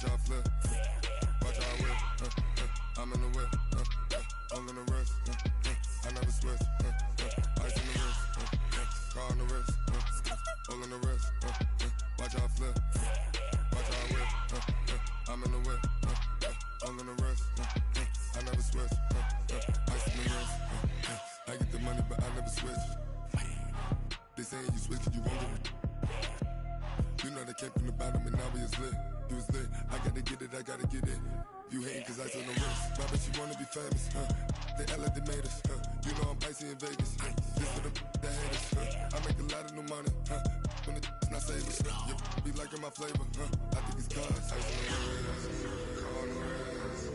Watch how I flip. Watch how I whip. I'm in the whip. All in the wrist. I never switch. Ice in the wrist. Car on the wrist. All in the wrist. Watch how I flip. Watch how I whip. I'm in the whip. All in the wrist. I never switch. Ice in the wrist. I get the money, but I never switch. They saying you switch, you won't get it. You know they came from the bottom and now we is lit. You was lit, I gotta get it, I gotta get it. You hating cause ice on the wrist. My bitch, you wanna be famous, They act like they made us, You know I'm icy in Vegas, This for the that hate us, I make a lot of new money, When the not saving, You be liking my flavor, I think it's cause ice on the wrist, on the wrist,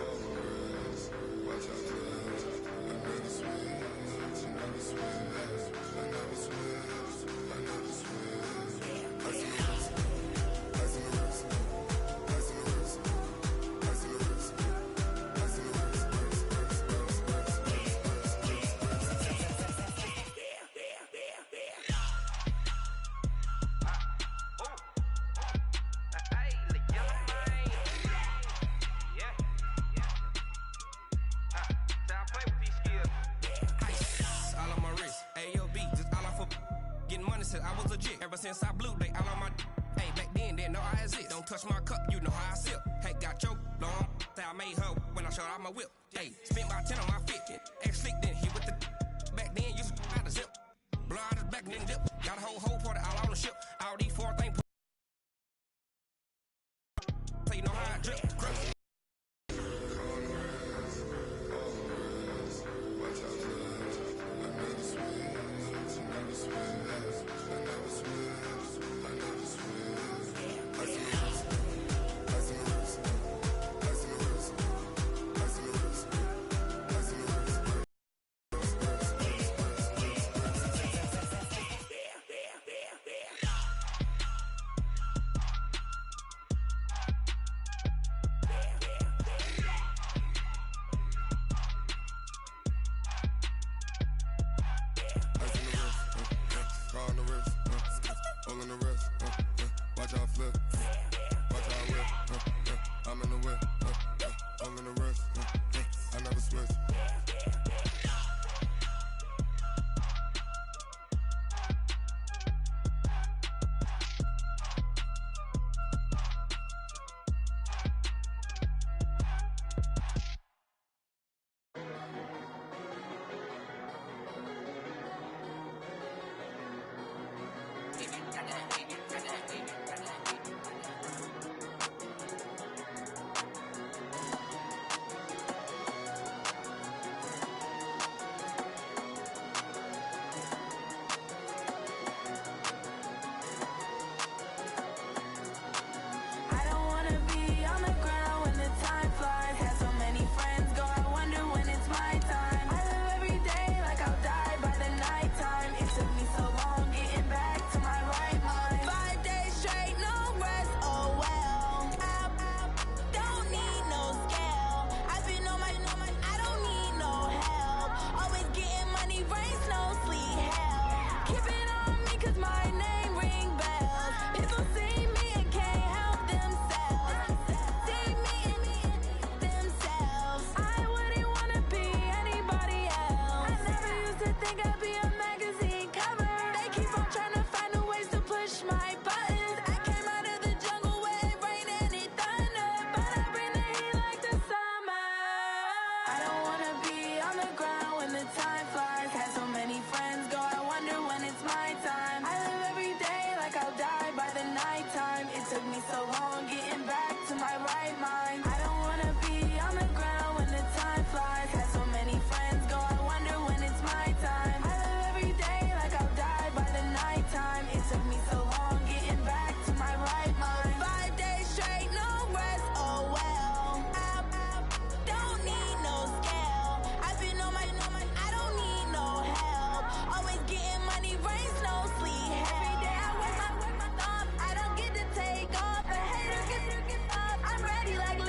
on the wrist. Watch out, cuz I never switch, I never switch, I never switch, I never switch. Ice on the wrist, ice on the wrist, ice on the wrist, ice on the wrist, ice on the wrist, I was legit. Ever since I blew, they all on my hey, back then, didn't know I exist. Don't touch my cup, you know how I sip. Hey, got your long, say I made her when I showed out my whip. Hey, spent my 10 on my fit. Ex-slick, then he with the back then, used to out the zip. Blow out his back and then dip. Got a whole party all on the ship. All these 4 things. So you know how I drip. Watch how I flip, watch how I whip, I'm in the whip, all in the wrist, I never switch. Like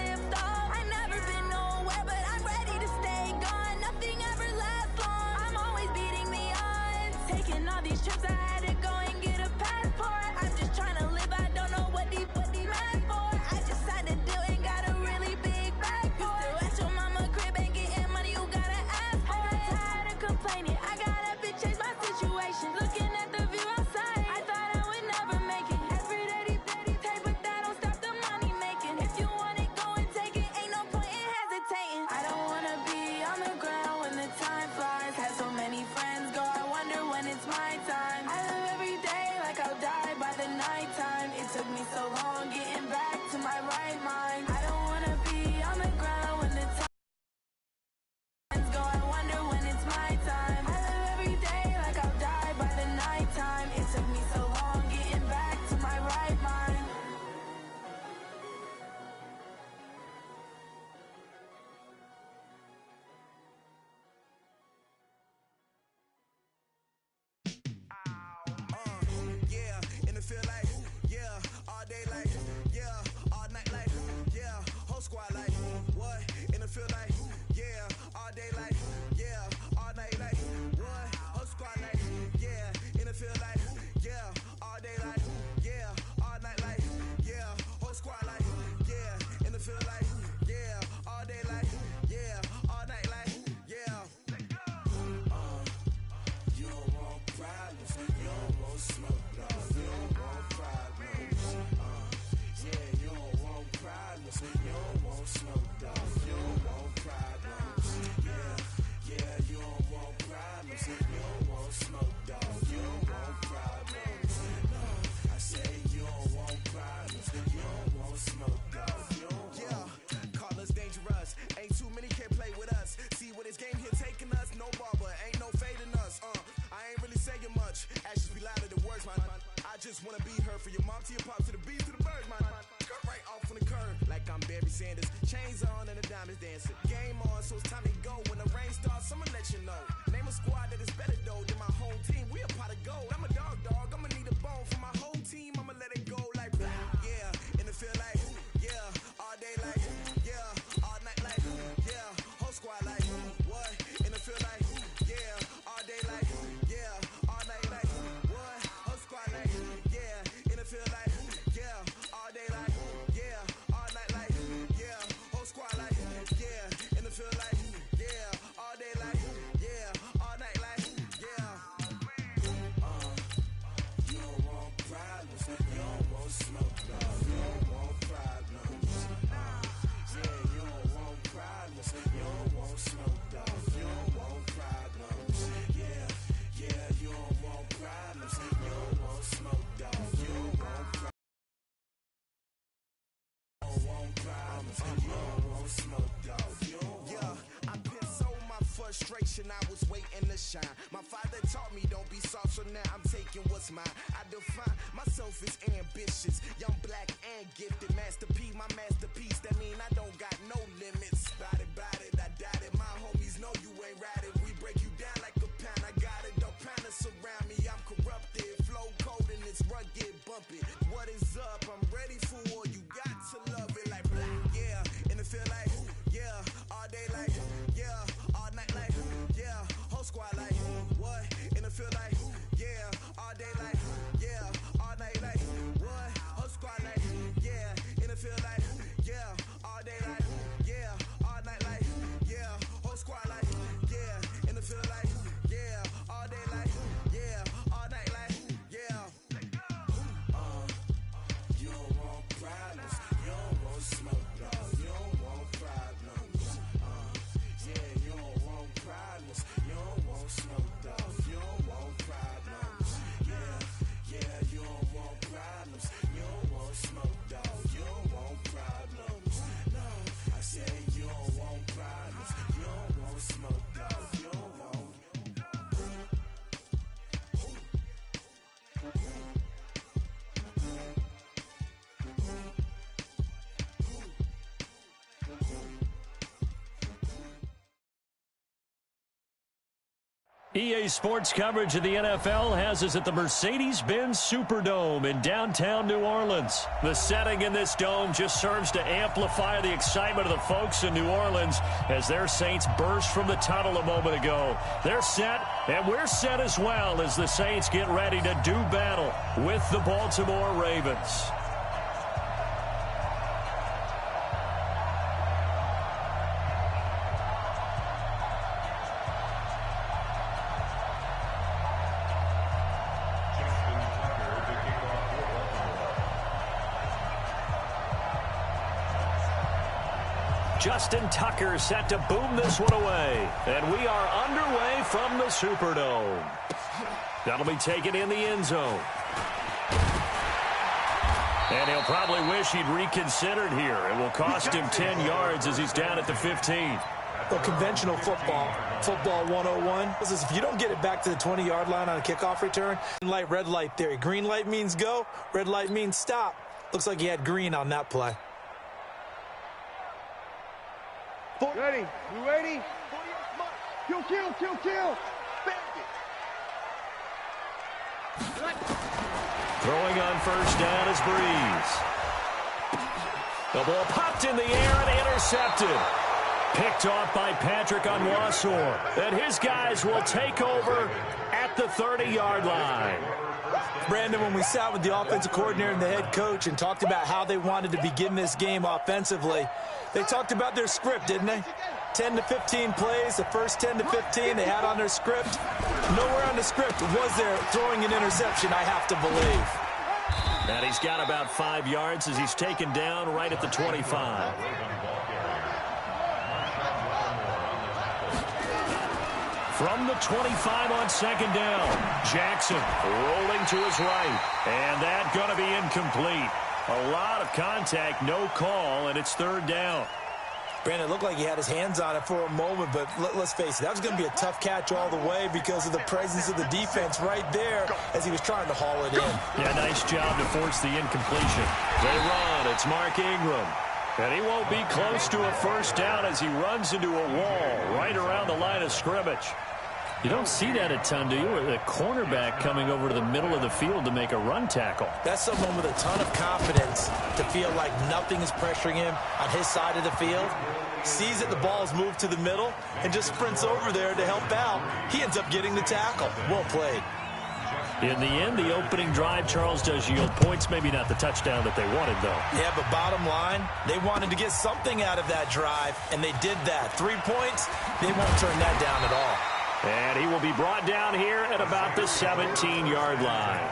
Sanders. Chains on and the diamonds dancing. Game on, so it's time to go. When the rain starts, I'ma let you know. Name a squad that is better though than my home team. We a pot of gold. I'm a dog. I'ma need a bone for my whole team. I'ma let it go like yeah. And it feel like yeah. All day like yeah. All night like yeah. Whole squad like what? And it feel like yeah. All day like yeah. All night like what? Whole squad like yeah. And it feel like yeah. All day like yeah. All night like yeah. Whole squad like yeah. And it feel like yeah. All day like yeah. All night like yeah. You don't want problems. You don't want smoke, dog. You don't want problems. Yeah, you don't want problems. You don't want smoke, dog. You don't want problems. Yeah, you don't want problems. You don't want smoke, dog. You don't want problems. You don't want problems. You don't want smoke, dog. You don't want. Yeah, I pissed so my frustration. I was waiting to shine. My father taught me don't be soft, so now I'm taking what's mine. I define myself as ambitious, young, black, and gifted. Master P, my masterpiece. That mean I don't got no limits. Bout it, I doubt it. My homies know you ain't ride it. We break you down like a pound. I got it, don't pound us around me. I'm corrupted, flow cold and it's rugged, bumpy. What is up? I'm ready for war. You got to love it like yeah, and it feel like yeah, all day like yeah, all night like yeah, whole squad like what? And it feel like yeah, all day like yeah, all night like what? Whole squad like yeah, and it feel like yeah, all day like yeah, all night like yeah, whole squad like yeah, and it feel like yeah, all day like yeah, all night like yeah. You don't want problems. You don't want smoke, dog. You don't want problems. Yeah, you don't want problems. You don't want smoke, dog. You don't want problems. Yeah, you don't want problems. You don't want smoke, dog. You don't want problems. No, I said you don't want problems. You don't want smoke, dog. You don't want. EA Sports coverage of the NFL has us at the Mercedes-Benz Superdome in downtown New Orleans. The setting in this dome just serves to amplify the excitement of the folks in New Orleans as their Saints burst from the tunnel a moment ago. They're set, and we're set as well as the Saints get ready to do battle with the Baltimore Ravens. Justin Tucker set to boom this one away. And we are underway from the Superdome. That'll be taken in the end zone. And he'll probably wish he'd reconsidered here. It will cost him 10 yards as he's down at the 15. Well, conventional football 101, is if you don't get it back to the 20-yard line on a kickoff return, light, red light theory. Green light means go, red light means stop. Looks like he had green on that play. Ready? You ready? Kill. Throwing on first down is Breeze. The ball popped in the air and intercepted. Picked off by Patrick Onwuasor. And his guys will take over at the 30-yard line. Brandon, when we sat with the offensive coordinator and the head coach and talked about how they wanted to begin this game offensively, they talked about their script, didn't they? 10 to 15 plays, the first 10 to 15 they had on their script. Nowhere on the script was there throwing an interception, I have to believe. And he's got about 5 yards as he's taken down right at the 25. From the 25 on second down, Jackson rolling to his right. And that's going to be incomplete. A lot of contact, no call, and it's third down. Brandon, it looked like he had his hands on it for a moment, but let's face it, that was going to be a tough catch all the way because of the presence of the defense right there as he was trying to haul it in. Yeah, nice job to force the incompletion. They run. It's Mark Ingram. And he won't be close to a first down as he runs into a wall right around the line of scrimmage. You don't see that a ton, do you? The cornerback coming over to the middle of the field to make a run tackle. That's someone with a ton of confidence to feel like nothing is pressuring him on his side of the field. Sees that the ball's moved to the middle and just sprints over there to help out. He ends up getting the tackle. Well played. In the end, the opening drive, Charles, does yield points. Maybe not the touchdown that they wanted, though. Yeah, but bottom line, they wanted to get something out of that drive, and they did that. 3 points, they won't turn that down at all. And he will be brought down here at about the 17-yard line.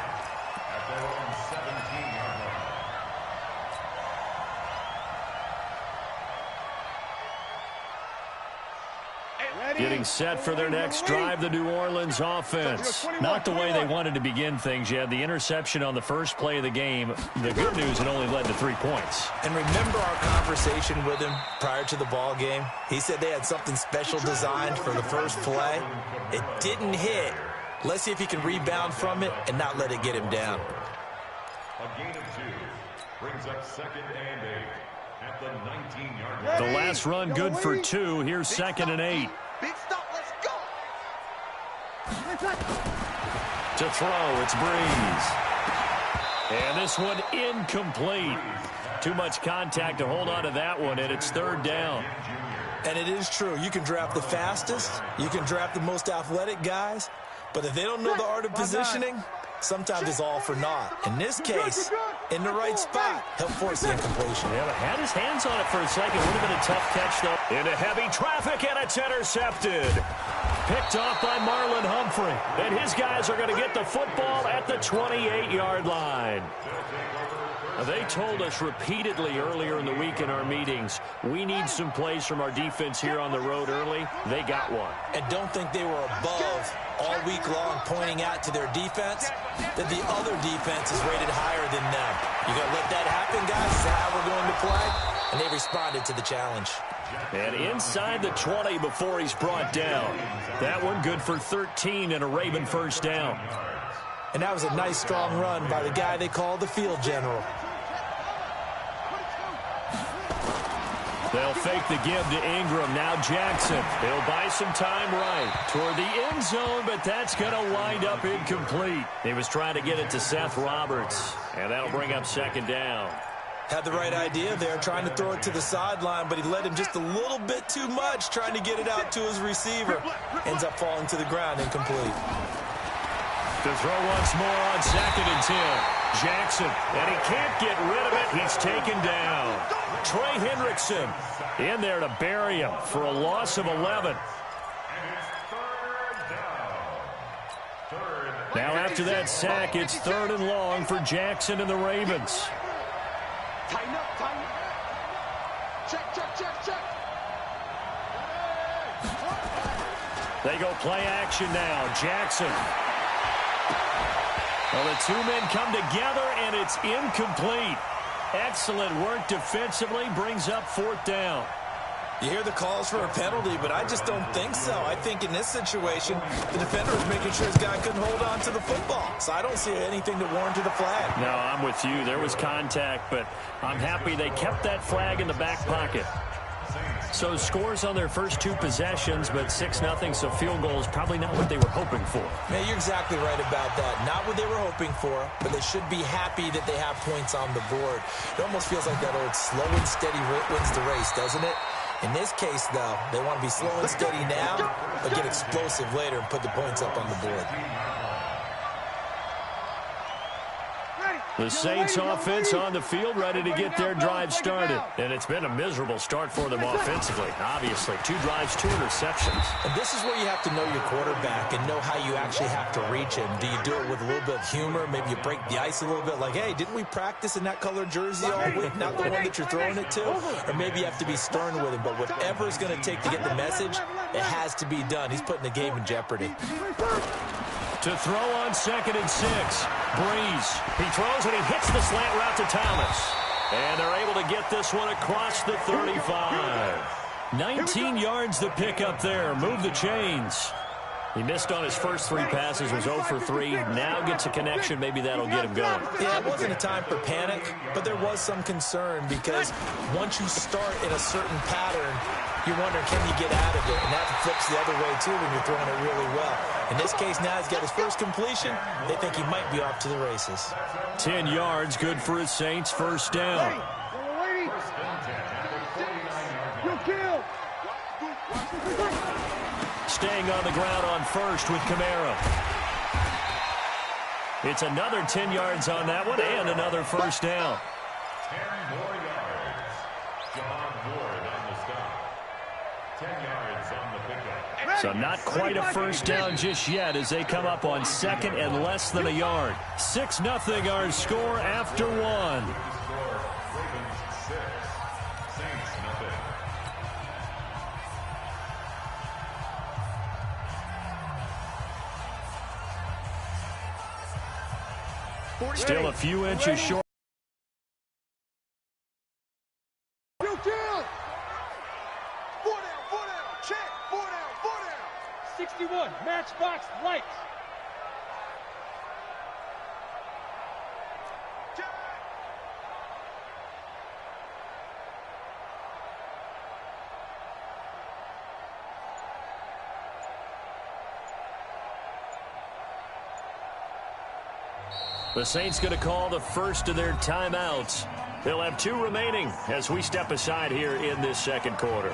Getting set for their next drive, the New Orleans offense. Not the way they wanted to begin things. You had the interception on the first play of the game. The good news, it only led to 3 points. And remember our conversation with him prior to the ball game? He said they had something special designed for the first play. It didn't hit. Let's see if he can rebound from it and not let it get him down. A gain of 2 brings up 2nd and 8 at the 19-yard line. The last run good for 2. Here's 2nd and 8. Big stop, let's go. To throw, it's Breeze. And this one incomplete. Too much contact to hold on to that one, and it's 3rd down. And it is true. You can draft the fastest. You can draft the most athletic guys. But if they don't know the art of positioning, sometimes it's all for naught. In this case, in the right spot, he'll force the incompletion. Yeah, but had his hands on it for a second. Would have been a tough catch, though. Into heavy traffic, and it's intercepted. Picked off by Marlon Humphrey. And his guys are going to get the football at the 28-yard line. They told us repeatedly earlier in the week in our meetings, we need some plays from our defense here on the road early. They got one. And don't think they were above all week long pointing out to their defense that the other defense is rated higher than them. You got to let that happen, guys. This is how we're going to play. And they responded to the challenge. And inside the 20 before he's brought down. That one good for 13 and a Raven first down. And that was a nice, strong run by the guy they call the field general. They'll fake the give to Ingram. Now Jackson. He'll buy some time right toward the end zone, but that's going to wind up incomplete. He was trying to get it to Seth Roberts, and that'll bring up 2nd down. Had the right idea there, trying to throw it to the sideline, but he let him just a little bit too much, trying to get it out to his receiver. Ends up falling to the ground, incomplete. To throw once more on 2nd and 10. Jackson, and he can't get rid of it. He's taken down. Trey Hendrickson in there to bury him for a loss of 11. Now after that sack, it's 3rd and long for Jackson and the Ravens. Tighten up, tighten up. Check, check, check, check. They go play action now. Jackson. Well, the 2 men come together, and it's incomplete. Excellent work defensively, brings up 4th down. You hear the calls for a penalty, but I just don't think so. I think in this situation, the defender was making sure his guy couldn't hold on to the football. So I don't see anything that warranted a flag. No, I'm with you. There was contact, but I'm happy they kept that flag in the back pocket. So scores on their first 2 possessions, but 6-0, so field goal is probably not what they were hoping for. Man, you're exactly right about that. Not what they were hoping for, but they should be happy that they have points on the board. It almost feels like that old slow and steady wins the race, doesn't it? In this case, though, they want to be slow and steady now, but get explosive later and put the points up on the board. The Saints offense on the field, ready to get their drive started. And it's been a miserable start for them offensively. Obviously, 2 drives, 2 interceptions. And this is where you have to know your quarterback and know how you actually have to reach him. Do you do it with a little bit of humor? Maybe you break the ice a little bit, like, hey, didn't we practice in that colored jersey all week? Not the one that you're throwing it to? Or maybe you have to be stern with him. But whatever it's going to take to get the message, it has to be done. He's putting the game in jeopardy. To throw on 2nd and 6. Breeze. He throws and he hits the slant route to Thomas. And they're able to get this one across the 35. 19 yards to pick up there. Move the chains. He missed on his first 3 passes, was 0 for 3. Now gets a connection. Maybe that'll get him going. Yeah, it wasn't a time for panic, but there was some concern because once you start in a certain pattern, you're wondering, can you get out of it? And that flips the other way, too, when you're throwing it really well. In this case, now he's got his first completion. They think he might be off to the races. 10 yards, good for his Saints, first down. Staying on the ground on first with Kamara. It's another 10 yards on that one and another first down. 10 more yards. John Ward on the stop. 10 yards on the pickup. So not quite a first down just yet as they come up on second and less than a yard. 6-0 our score after 1. Ravens 6. Saints nothing. Still a few inches short. Four down. 4 down. Check. 4 down. 61. Matchbox lights. The Saints going to call the first of their timeouts. They'll have 2 remaining as we step aside here in this second quarter.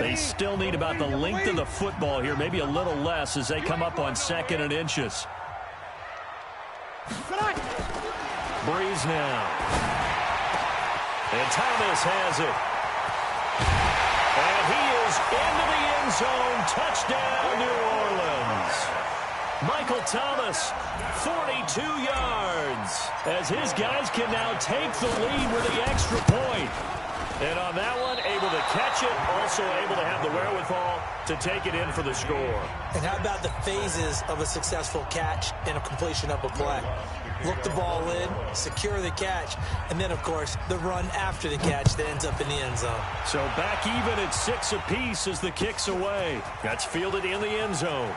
They still need about the length of the football here, maybe a little less as they come up on second and inches. Breeze now. And Thomas has it. And he is into the end zone. Touchdown, New Orleans. Michael Thomas, 42 yards, as his guys can now take the lead with the extra point. And on that one, able to catch it, also able to have the wherewithal to take it in for the score. And how about the phases of a successful catch and a completion of a play? Look the ball in, secure the catch, and then, of course, the run after the catch that ends up in the end zone. So back even at 6 apiece as the kick's away. That's fielded in the end zone.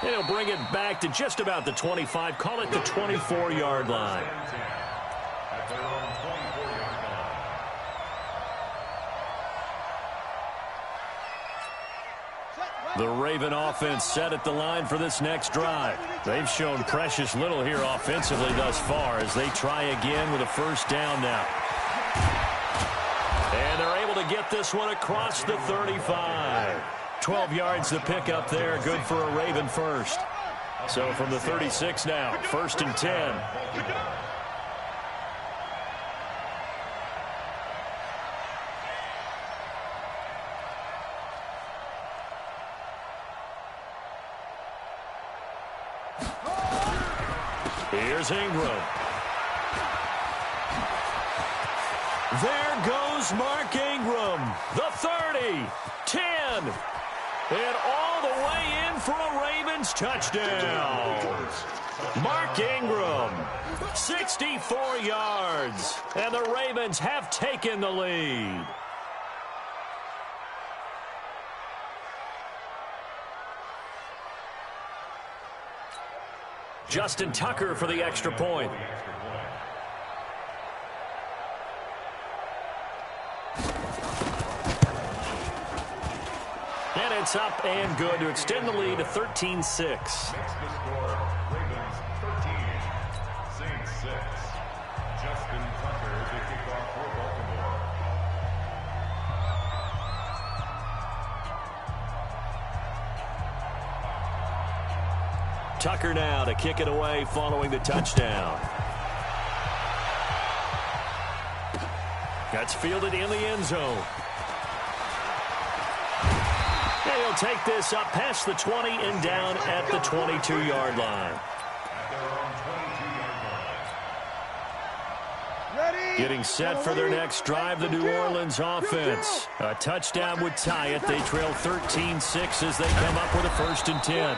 And he'll bring it back to just about the 25, call it the 24-yard line. At their own 24-yard line. The Raven offense set at the line for this next drive. They've shown precious little here offensively thus far as they try again with a first down now. And they're able to get this one across the 35. 12 yards to pick up there, good for a Raven first. So from the 36 now, 1st and 10. Here's Ingram. There goes Mark Ingram. The 30, 10, and all the way in for a Ravens touchdown. Mark Ingram, 64 yards, and the Ravens have taken the lead. Justin Tucker for the extra point. And it's up and good to extend the lead to 13-6. Makes the score Ravens 13, Saints 6. Justin Tucker the kickoff for Baltimore. Tucker now to kick it away following the touchdown. That's fielded in the end zone. And he'll take this up past the 20 and down at the 22-yard line. Getting set for their next drive, the New Orleans offense. A touchdown would tie it. They trail 13-6 as they come up with a 1st and 10.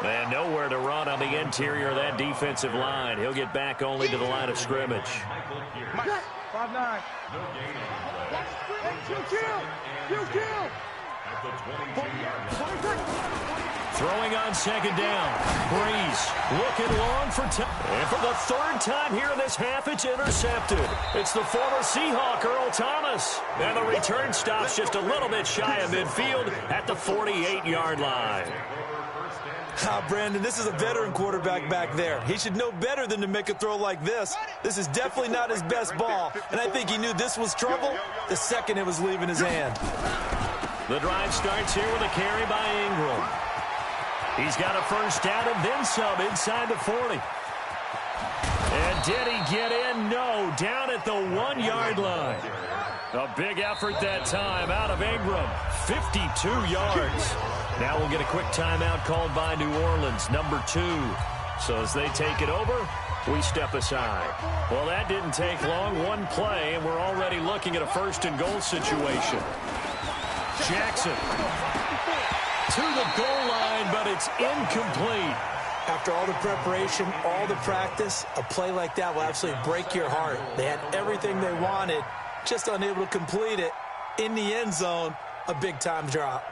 And nowhere to run on the interior of that defensive line. He'll get back only to the line of scrimmage. 5-9. Throwing on second down. Breeze looking long for time. And for the third time here in this half, it's intercepted. It's the former Seahawk, Earl Thomas. And the return stops just a little bit shy of midfield at the 48-yard line. Brandon, this is a veteran quarterback back there. He should know better than to make a throw like this. This is definitely not his best ball, and I think he knew this was trouble the second it was leaving his hand. The drive starts here with a carry by Ingram. He's got a first down and then some inside the 40. And did he get in? No, down at the 1-yard line. A big effort that time out of Ingram. 52 yards. Now we'll get a quick timeout called by New Orleans, number 2. So as they take it over, we step aside. Well, that didn't take long. One play, and we're already looking at a first-and-goal situation. Jackson to the goal line, but it's incomplete. After all the preparation, all the practice, a play like that will absolutely break your heart. They had everything they wanted, just unable to complete it. In the end zone, a big-time drop.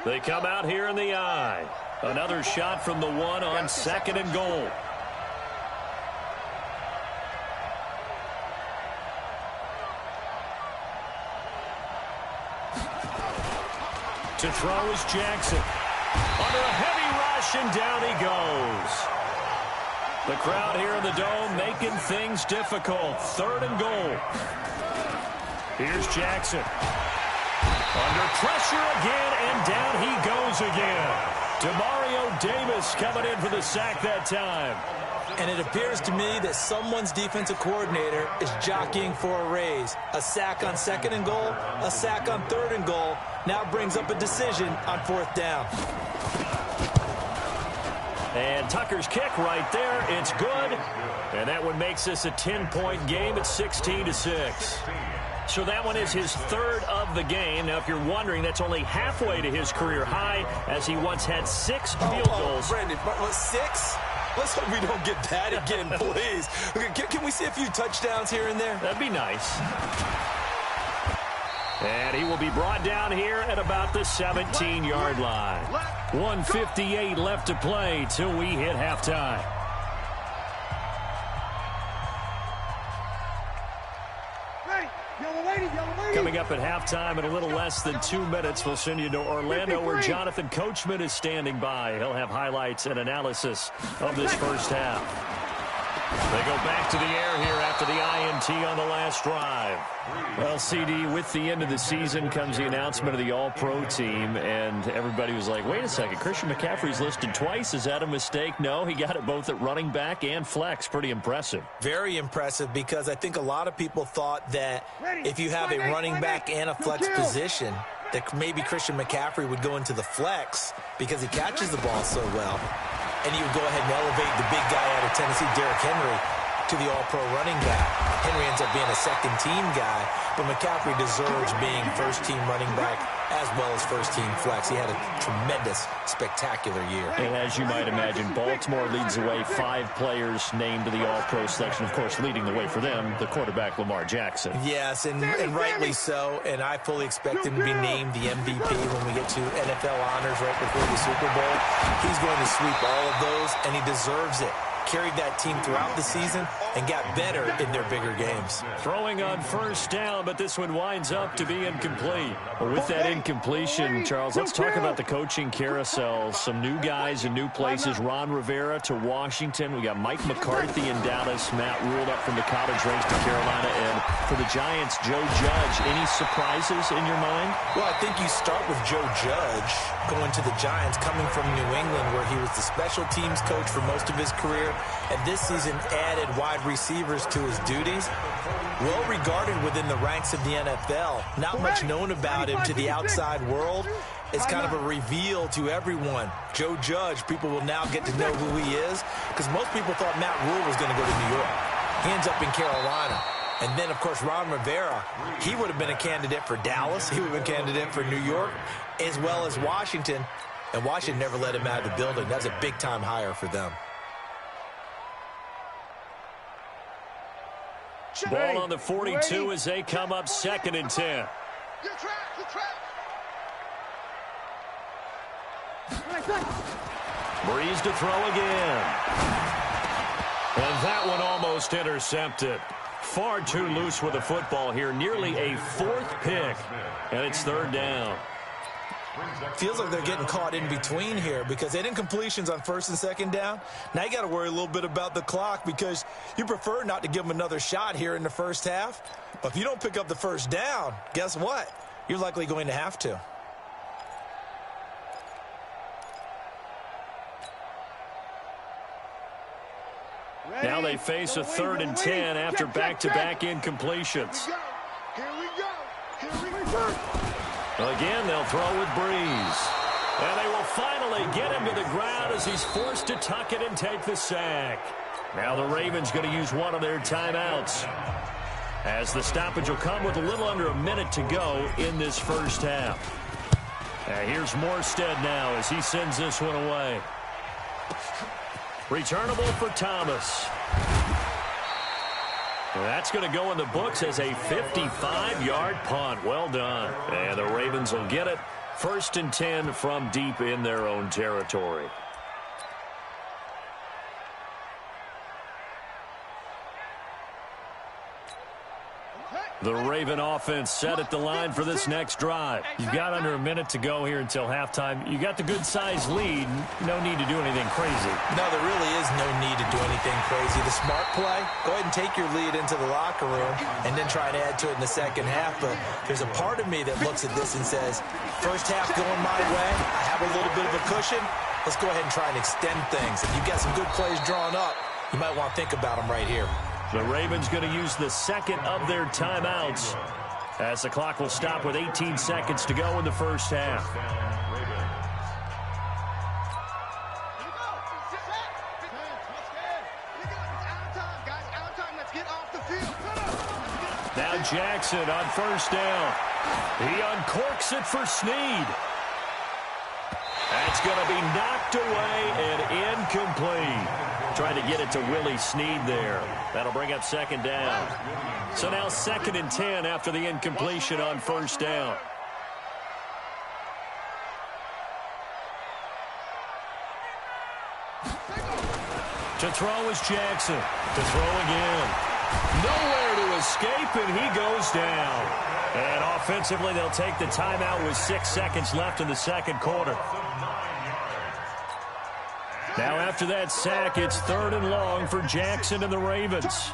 They come out here in the eye. Another shot from the 1 on second and goal. To throw is Jackson. Under a heavy rush, and down he goes. The crowd here in the Dome making things difficult. Third and goal. Here's Jackson. Under pressure again, and down he goes again. Demario Davis coming in for the sack that time. And it appears to me that someone's defensive coordinator is jockeying for a raise. A sack on second and goal, a sack on third and goal, now brings up a decision on fourth down. And Tucker's kick right there, it's good. And that one makes this a 10-point game at 16-6. So that one is his third of the game. Now, if you're wondering, that's only halfway to his career high, as he once had 6 field goals. Brandon, 6? Let's hope we don't get that again, please. Can we see a few touchdowns here and there? That'd be nice. And he will be brought down here at about the 17-yard line. 1:58 left to play till we hit halftime. Coming up at halftime in a little less than 2 minutes, we'll send you to Orlando, where Jonathan Coachman is standing by. He'll have highlights and analysis of this first half. They go back to the air here after the INT on the last drive. Well, CD, with the end of the season comes the announcement of the All-Pro team, and everybody was like, wait a second, Christian McCaffrey's listed twice. Is that a mistake? No, he got it both at running back and flex. Pretty impressive. Very impressive, because I think a lot of people thought that if you have a running back and a flex position, that maybe Christian McCaffrey would go into the flex because he catches the ball so well. And you would go ahead and elevate the big guy out of Tennessee, Derrick Henry, to the All-Pro running back. Henry ends up being a second-team guy, but McCaffrey deserves being first-team running back as well as first-team flex. He had a tremendous, spectacular year. And as you might imagine, Baltimore leads the way. 5 players named to the All-Pro selection. Of course, leading the way for them, the quarterback Lamar Jackson. Yes, and rightly so. And I fully expect him to be named the MVP when we get to NFL honors right before the Super Bowl. He's going to sweep all of those, and he deserves it. Carried that team throughout the season and got better in their bigger games. Throwing on first down, but this one winds up to be incomplete. Well, with that incompletion, Charles, let's talk about the coaching carousel. Some new guys in new places. Ron Rivera to Washington. We got Mike McCarthy in Dallas. Matt Rule up from the college ranks to Carolina. And for the Giants, Joe Judge. Any surprises in your mind? Well, I think you start with Joe Judge going to the Giants, coming from New England, where he was the special teams coach for most of his career, and this season added wide receivers to his duties. Well regarded within the ranks of the NFL. Not much known about him to the outside world. It's kind of a reveal to everyone. Joe Judge, people will now get to know who he is, because most people thought Matt Rule was going to go to New York. He ends up in Carolina. And then, of course, Ron Rivera, he would have been a candidate for Dallas. He would have been a candidate for New York, as well as Washington. And Washington never let him out of the building. That's a big-time hire for them. Ball on the 42 as they come up 2nd and 10. Breeze to throw again. And that one almost intercepted. Far too loose with the football here. Nearly a 4th pick. And it's 3rd down. Feels like they're getting caught in between here because they didn't completions on 1st and 2nd down. Now you got to worry a little bit about the clock because you prefer not to give them another shot here in the first half. But if you don't pick up the 1st down, guess what? You're likely going to have to. Now they face a 3rd and 10 after back-to-back incompletions. Here we go. Again, they'll throw with Breeze. And they will finally get him to the ground as he's forced to tuck it and take the sack. Now the Ravens going to use one of their timeouts, as the stoppage will come with a little under a minute to go in this first half. Here's Morstead now as he sends this one away. Returnable for Thomas. That's going to go in the books as a 55-yard punt. Well done. And the Ravens will get it. 1st and 10 from deep in their own territory. The Raven offense set at the line for this next drive. You've got under a minute to go here until halftime. You got the good-sized lead. No need to do anything crazy. No, there really is no need to do anything crazy. The smart play, go ahead and take your lead into the locker room and then try and add to it in the second half. But there's a part of me that looks at this and says, first half going my way, I have a little bit of a cushion. Let's go ahead and try and extend things. If you've got some good plays drawn up, you might want to think about them right here. The Ravens going to use the 2nd of their timeouts as the clock will stop with 18 seconds to go in the first half. Now Jackson on 1st down. He uncorks it for Snead. That's going to be knocked away and incomplete. Trying to get it to Willie Snead there. That'll bring up 2nd down. So now 2nd and 10 after the incompletion on 1st down. To throw is Jackson. To throw again. Nowhere to escape, and he goes down. And offensively, they'll take the timeout with 6 seconds left in the 2nd quarter. Now after that sack, it's 3rd and long for Jackson and the Ravens.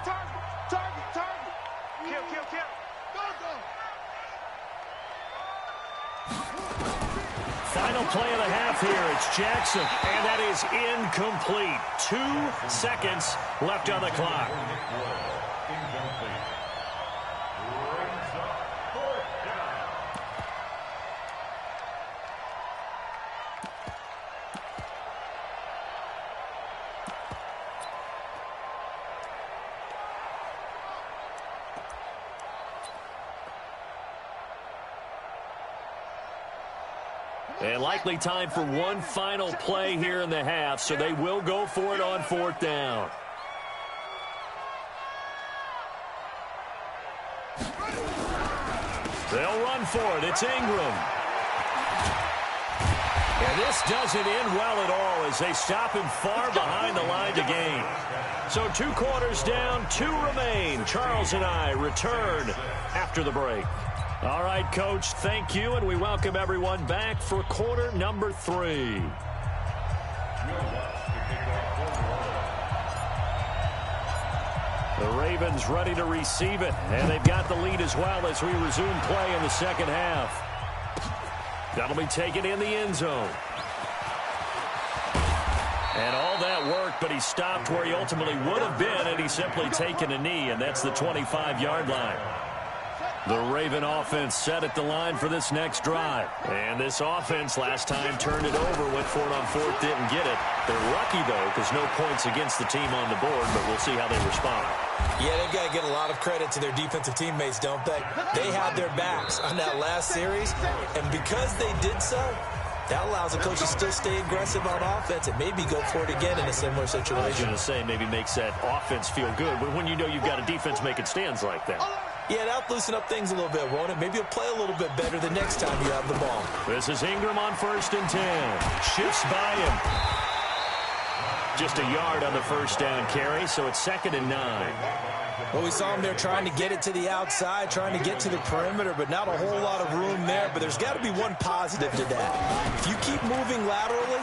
Final play of the half here. It's Jackson, and that is incomplete. 2 seconds left on the clock. And likely time for one final play here in the half, so they will go for it on 4th down. They'll run for it. It's Ingram. And this doesn't end well at all as they stop him far behind the line to gain. So 2 quarters down, 2 remain. Charles and I return after the break. All right, Coach, thank you, and we welcome everyone back for quarter number 3. The Ravens ready to receive it, and they've got the lead as well as we resume play in the 2nd half. That'll be taken in the end zone. And all that work, but he stopped where he ultimately would have been, and he's simply taken a knee, and that's the 25-yard line. The Raven offense set at the line for this next drive. And this offense last time turned it over, went for it on fourth, didn't get it. They're lucky, though, because no points against the team on the board, but we'll see how they respond. Yeah, they've got to get a lot of credit to their defensive teammates, don't they? They had their backs on that last series, and because they did so, that allows the coach to still stay aggressive on offense and maybe go for it again in a similar situation. I was going to say maybe makes that offense feel good, but when you know you've got a defense making stands like that. Yeah, that'll loosen up things a little bit, won't it? Maybe you'll play a little bit better the next time you have the ball. This is Ingram on 1st and 10. Shifts by him. Just a yard on the first down carry, so it's 2nd and 9. Well, we saw him there trying to get it to the outside, trying to get to the perimeter, but not a whole lot of room there. But there's got to be one positive to that. If you keep moving laterally,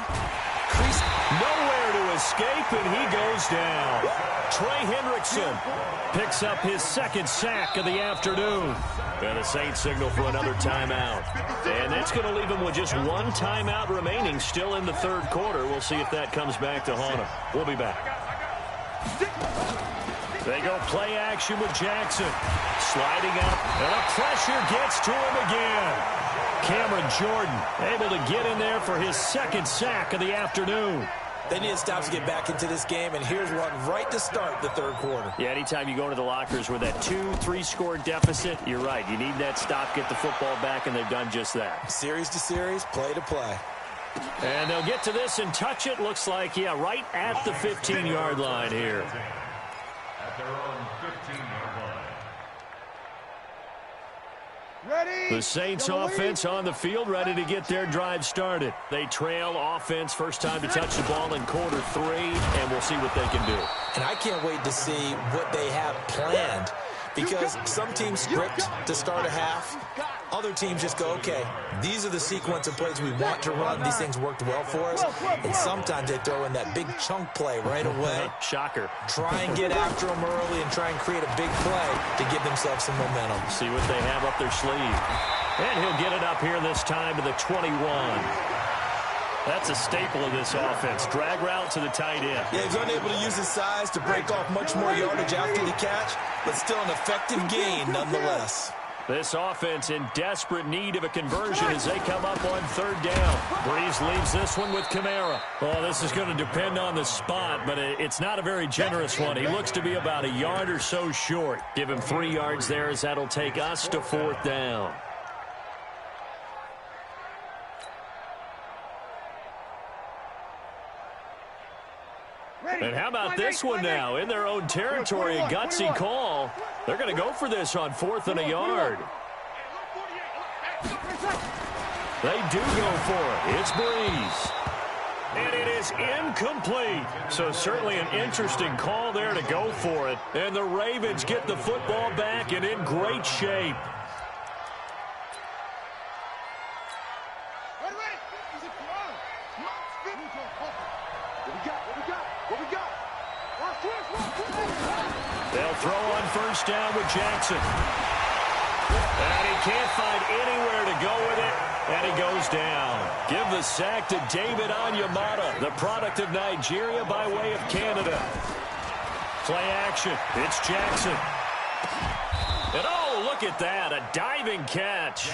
crease nowhere to escape, and he goes down. Trey Hendrickson picks up his 2nd sack of the afternoon. And the Saints signal for another timeout. And that's going to leave him with just one timeout remaining still in the 3rd quarter. We'll see if that comes back to haunt him. We'll be back. They go play action with Jackson. Sliding up, and the pressure gets to him again. Cameron Jordan able to get in there for his 2nd sack of the afternoon. They need to stop to get back into this game, and here's one right to start the 3rd quarter. Yeah, anytime you go into the lockers with that 2-3 score deficit, you're right. You need that stop, get the football back, and they've done just that. Series to series, play to play. And they'll get to this and touch it. Looks like, yeah, right at the 15-yard line here. At their own 15-yard line. The Saints offense on the field, ready to get their drive started. They trail offense, first time to touch the ball in quarter 3, and we'll see what they can do. And I can't wait to see what they have planned, because some teams script to start a half. Other teams just go, okay, these are the sequence of plays we want to run. These things worked well for us. And sometimes they throw in that big chunk play right away. Shocker. Try and get after them early and try and create a big play to give themselves some momentum. See what they have up their sleeve. And he'll get it up here this time to the 21. That's a staple of this offense. Drag route to the tight end. Yeah, he's unable to use his size to break off much more yardage after the catch, but still an effective gain nonetheless. This offense in desperate need of a conversion as they come up on 3rd down. Breeze leaves this one with Kamara. Oh, this is going to depend on the spot, but it's not a very generous one. He looks to be about a yard or so short. Give him 3 yards there as that'll take us to 4th down. And how about this one now? In their own territory, a gutsy call. They're going to go for this on 4th and a yard. They do go for it. It's Breeze. And it is incomplete. So certainly an interesting call there to go for it. And the Ravens get the football back and in great shape. They'll throw on 1st down with Jackson. And he can't find anywhere to go with it, and he goes down. Give the sack to David Onyemata, the product of Nigeria by way of Canada. Play action. It's Jackson. And oh, look at that, a diving catch.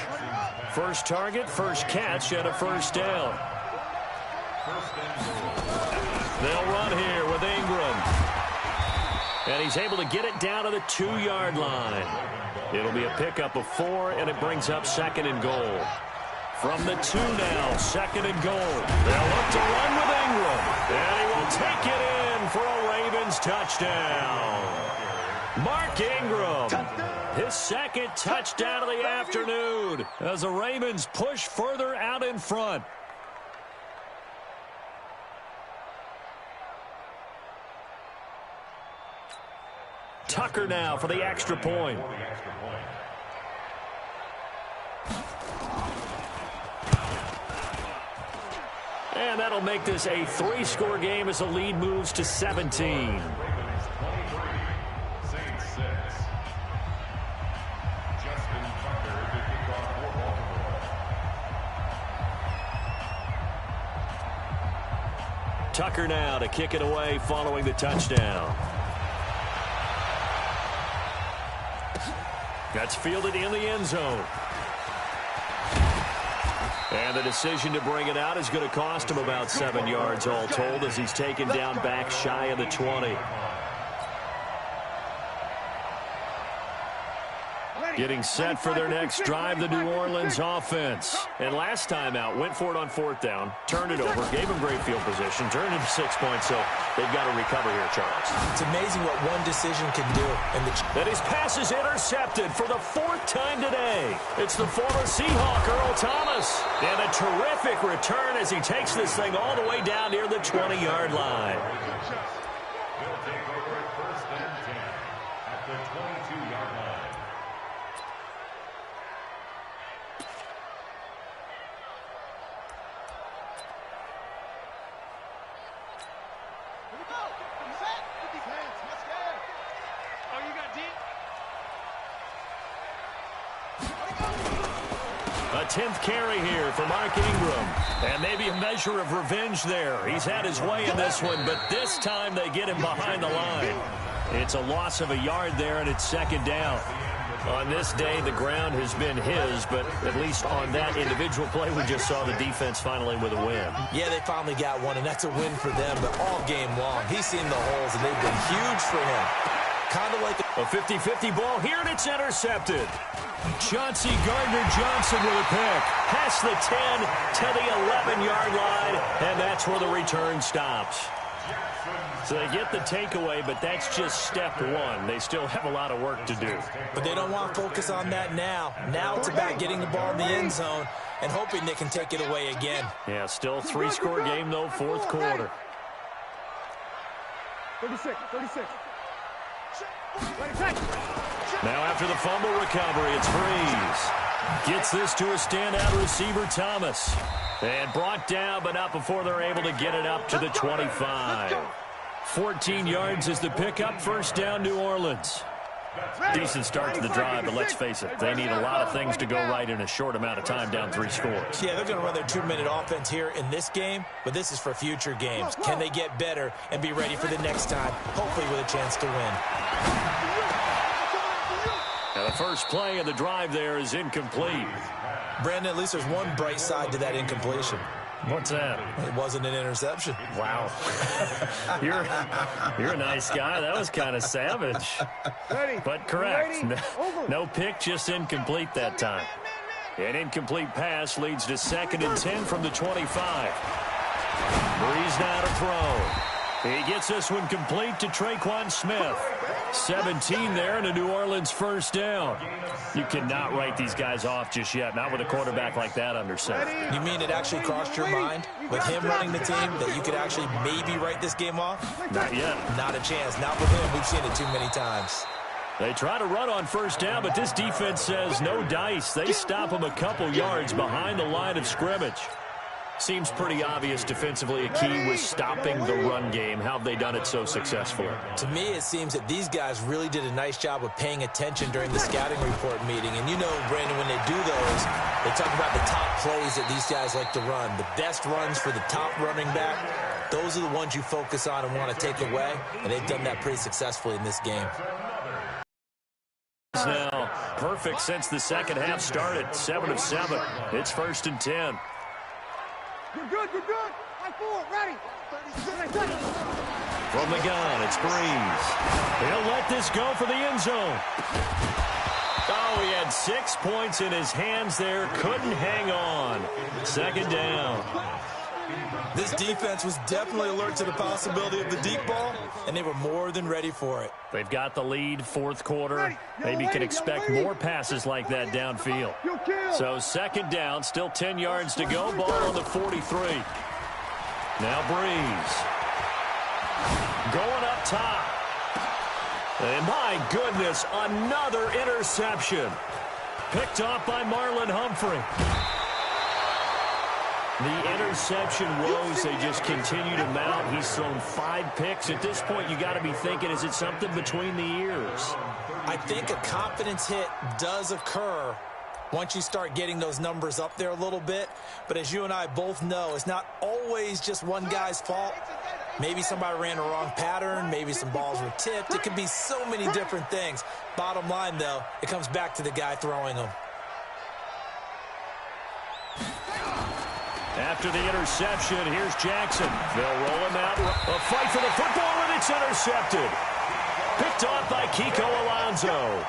First target, first catch, and a 1st down. They'll run here with Ingram. And he's able to get it down to the 2-yard line. It'll be a pickup of 4, and it brings up 2nd and goal. From the 2 now, 2nd and goal. They'll look to run with Ingram. And he will take it in for a Ravens touchdown. Mark Ingram, his 2nd touchdown of the afternoon as the Ravens push further out in front. Tucker now for the extra point. And that'll make this a 3-score game as the lead moves to 17. Tucker now to kick it away following the touchdown. That's fielded in the end zone. And the decision to bring it out is going to cost him about 7 yards all told as he's taken down back shy of the 20. Getting set for their next drive, the New Orleans offense. And last time out, went for it on 4th down, turned it over, gave them great field position, turned it to 6 points, so they've got to recover here, Charles. It's amazing what one decision can do. And his pass is intercepted for the 4th time today. It's the former Seahawk, Earl Thomas. And a terrific return as he takes this thing all the way down near the 20-yard line. They'll take over at 1st and 10 at the 22-yard line. A 10th carry here for Mark Ingram. And maybe a measure of revenge there. He's had his way in this one, but this time they get him behind the line. It's a loss of a yard there, and it's 2nd down. On this day, the ground has been his, but at least on that individual play, we just saw the defense finally with a win. Yeah, they finally got one, and that's a win for them, but all game long, he's seen the holes, and they've been huge for him. Kind of like a 50-50 ball here, and it's intercepted. Chauncey Gardner-Johnson with a pick. Past the 10 to the 11-yard line, and that's where the return stops. So they get the takeaway, but that's just step one. They still have a lot of work to do. But they don't want to focus on that now. Now it's about getting the ball in the end zone and hoping they can take it away again. Yeah, still 3-score game, though, 4th quarter. 36. Now after the fumble recovery, it's Breeze. Gets this to a standout receiver, Thomas. And brought down, but not before they're able to get it up to the 25. 14 yards is the pickup. 1st down, New Orleans. Decent start to the drive, but let's face it, they need a lot of things to go right in a short amount of time, down 3 scores. Yeah, they're going to run their 2-minute offense here in this game, but this is for future games. Can they get better and be ready for the next time, hopefully with a chance to win? Now the first play of the drive there is incomplete. Brandon, at least there's one bright side to that incompletion. What's that? It wasn't an interception. Wow. You're a nice guy. That was kind of savage. But correct. No pick, just incomplete that time. An incomplete pass leads to 2nd and 10 from the 25. Breeze now to throw. He gets this one complete to Traquan Smith. 17 there and a New Orleans 1st down. You cannot write these guys off just yet, not with a quarterback like that under center. You mean it actually crossed your mind with him running the team that you could actually maybe write this game off? Not yet. Not a chance. Not with him. We've seen it too many times. They try to run on 1st down, but this defense says no dice. They stop him a couple yards behind the line of scrimmage. Seems pretty obvious defensively a key was stopping the run game. How have they done it so successfully? To me, it seems that these guys really did a nice job of paying attention during the scouting report meeting. And you know, Brandon, when they do those, they talk about the top plays that these guys like to run. The best runs for the top running back, those are the ones you focus on and want to take away. And they've done that pretty successfully in this game. Now, perfect since the 2nd half started. 7 of 7. It's 1st and 10. You're good. High forward, ready. 30 seconds. From the gun, it's Breeze. He'll let this go for the end zone. Oh, he had 6 points in his hands there. Couldn't hang on. 2nd down. This defense was definitely alert to the possibility of the deep ball, and they were more than ready for it. They've got the lead, 4th quarter. Maybe can expect more passes like that downfield. So 2nd down, still 10 yards to go. Ball on the 43. Now Breeze. Going up top. And my goodness, another interception. Picked off by Marlon Humphrey. The interception woes, they just continue to mount. He's thrown 5 picks. At this point, you got to be thinking, is it something between the ears? I think a confidence hit does occur once you start getting those numbers up there a little bit. But as you and I both know, it's not always just one guy's fault. Maybe somebody ran a wrong pattern. Maybe some balls were tipped. It could be so many different things. Bottom line, though, it comes back to the guy throwing them. After the interception, here's Jackson. They'll roll him out. A fight for the football, and it's intercepted. Picked off by Kiko Alonso.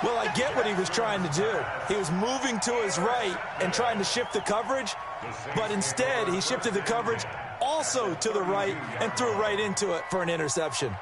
Well, I get what he was trying to do. He was moving to his right and trying to shift the coverage, but instead he shifted the coverage also to the right and threw right into it for an interception.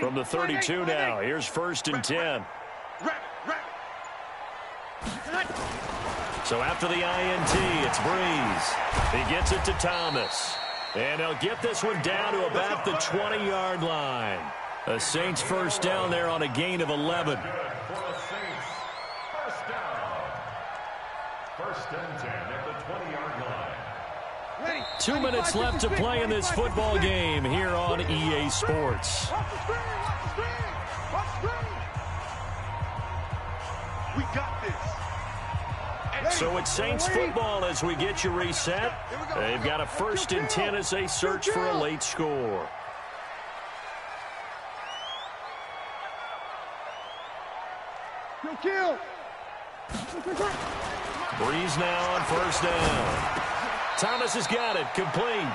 From the 32 now, here's 1st and 10. So after the INT, it's Breeze. He gets it to Thomas. And he'll get this one down to about the 20-yard line. The Saints first down there on a gain of 11. First down. 1st and 10 at the 20-yard line. 2 minutes left to play in this football game here on EA Sports. We got this. So it's Saints football as we get you reset. They've got a 1st and 10 as they search for a late score. Breeze now on 1st down. Thomas has got it, complete.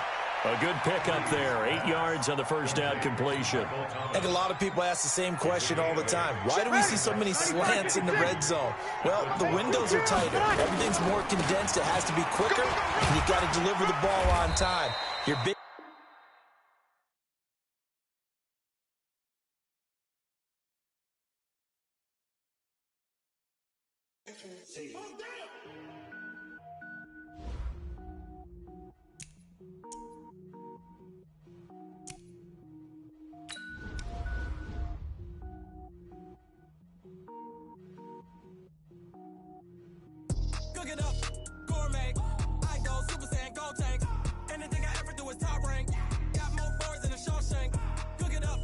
A good pickup there, 8 yards on the 1st down completion. I think a lot of people ask the same question all the time. Why do we see so many slants in the red zone? Well, the windows are tighter. Everything's more condensed. It has to be quicker, and you've got to deliver the ball on time. Your big Cook it up, gourmet. I go Super Saiyan, go tank. Anything I ever do is top rank. Got more bars than a Shawshank. Cook it up,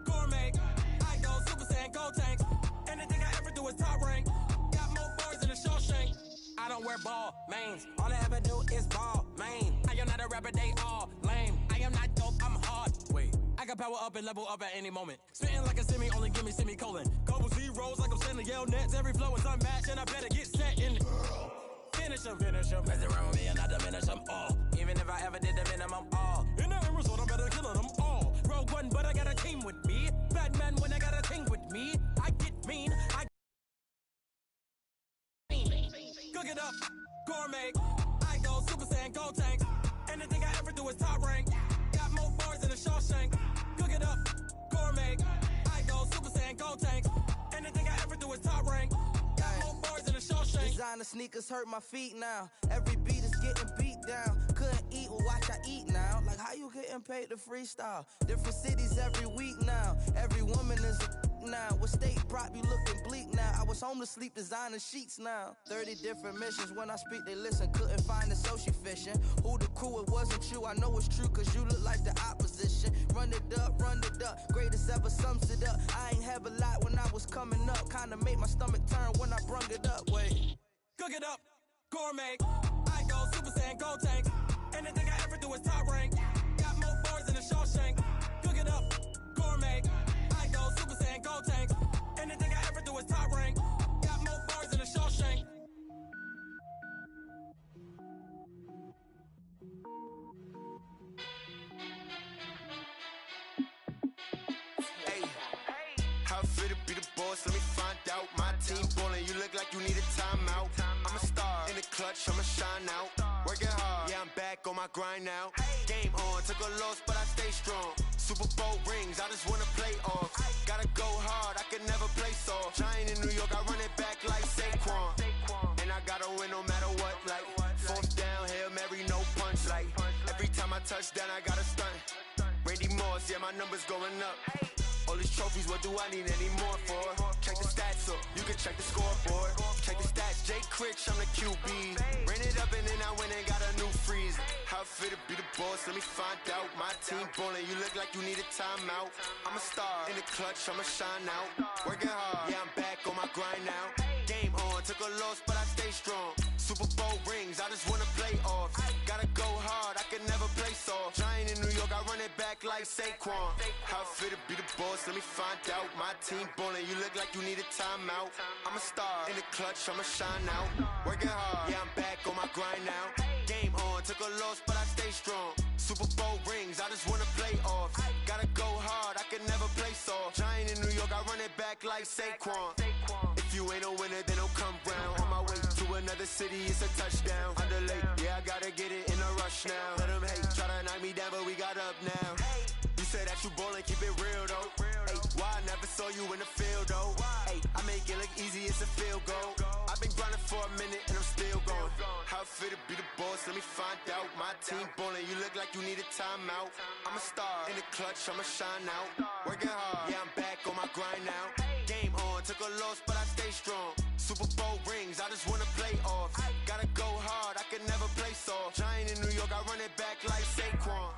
gourmet. I go Super Saiyan, go tank. Anything I ever do is top rank. Got more bars than a Shawshank. I don't wear ball mains. All I ever do is ball main. I am not a rapper, they all lame. I am not dope, I'm hard. Wait, I can power up and level up at any moment. Spitting like a semi, only give me semicolon. Couple zeros like I'm sending yell nets. Every flow is unmatched, and I better get set in. Finish them. Mess around with me and I diminish them all. Even if I ever did the minimum all. In the result, I'm better killing them all. Rogue One, but I got a team with me. Batman when I got a team with me. I get mean. Cook it up, gourmet. I go Super Saiyan, go tank. Anything I ever do is top rank. Got more bars than a Shawshank. Cook it up, gourmet. I go Super Saiyan, go tank. Anything I ever do is top rank. Got more bars than a Shawshank. Designer sneakers hurt my feet now. Every beat is getting beat down. Couldn't eat, well watch I eat now. Like how you getting paid to freestyle? Different cities every week now. Every woman is a now. What state prop you looking bleak now? I was home to sleep designer sheets now. 30 different missions. When I speak they listen. Couldn't find it so she fishing. Who the crew, it wasn't you. I know it's true cause you look like the opposition. Run it up. Greatest ever sums it up. I ain't have a lot when I was coming up. Kinda made my stomach turn when I brung it up. Wait. Cook it up, gourmet. I go Super Saiyan, go tank. Anything I ever do is top rank. Got more bars than a Shawshank. Cook it up, gourmet. I go Super Saiyan, go tank. Anything I ever do is top rank. Got more bars than a Shawshank. Hey, how fit to be the boss? Let me find out. My team ballin', you look like you need a timeout. I'm a star in the clutch, I'ma shine out. Working hard, yeah, I'm back on my grind now. Game on, took a loss, but I stay strong. Super Bowl rings, I just wanna play off. Gotta go hard, I can never play soft. Giant in New York, I run it back like Saquon. And I gotta win no matter what, like 4th down, Hail Mary, no punch. Like every time I my touchdown, I got a stunt. Randy Moss, yeah, my numbers going up. All these trophies, what do I need any more for? Check the stats up, you can check the scoreboard. Check the stats, Jake Critch, I'm the QB. Ran it up and then I went and got a new freeze. How it feel to be the boss, let me find out. My team ballin', you look like you need a timeout. I'm a star, in the clutch, I'ma shine out. Working hard, yeah, I'm back on my grind now. Game on, took a loss, but I stay strong. Super Bowl rings, I just wanna play off. Gotta go hard, I can never play soft. Giant in New York, I run it back like Saquon. How it feel to be the boss, let me find out. My team ballin', you look like you need a timeout. I'm a star, in the clutch, I'ma shine out. Working hard, yeah, I'm back on my grind now. Game on, took a loss, but I stay strong. Super Bowl rings, I just wanna play off. Gotta go hard, I can never play soft. Giant in New York, I run it back like Saquon. If you ain't a winner, then don't come round. On my way to another city, it's a touchdown. Underlay, yeah, I gotta get it in a rush now. Let them hate, try to knock me down, but we got up now. You say that you ballin', keep it real though. Hey, why I never saw you in the field though? Hey, I make it look easy, it's a field goal. I've been grinding for a minute and I'm still going. How it feel to be the boss, let me find out. My team ballin', you look like you need a timeout. I'm a star, in the clutch, I'ma shine out. Working hard, yeah, I'm back on my grind now. Game on, took a loss, but I stay strong. Super Bowl rings, I just wanna play off. Gotta go hard, I can never play soft. Giant in New York, I run it back like Saquon.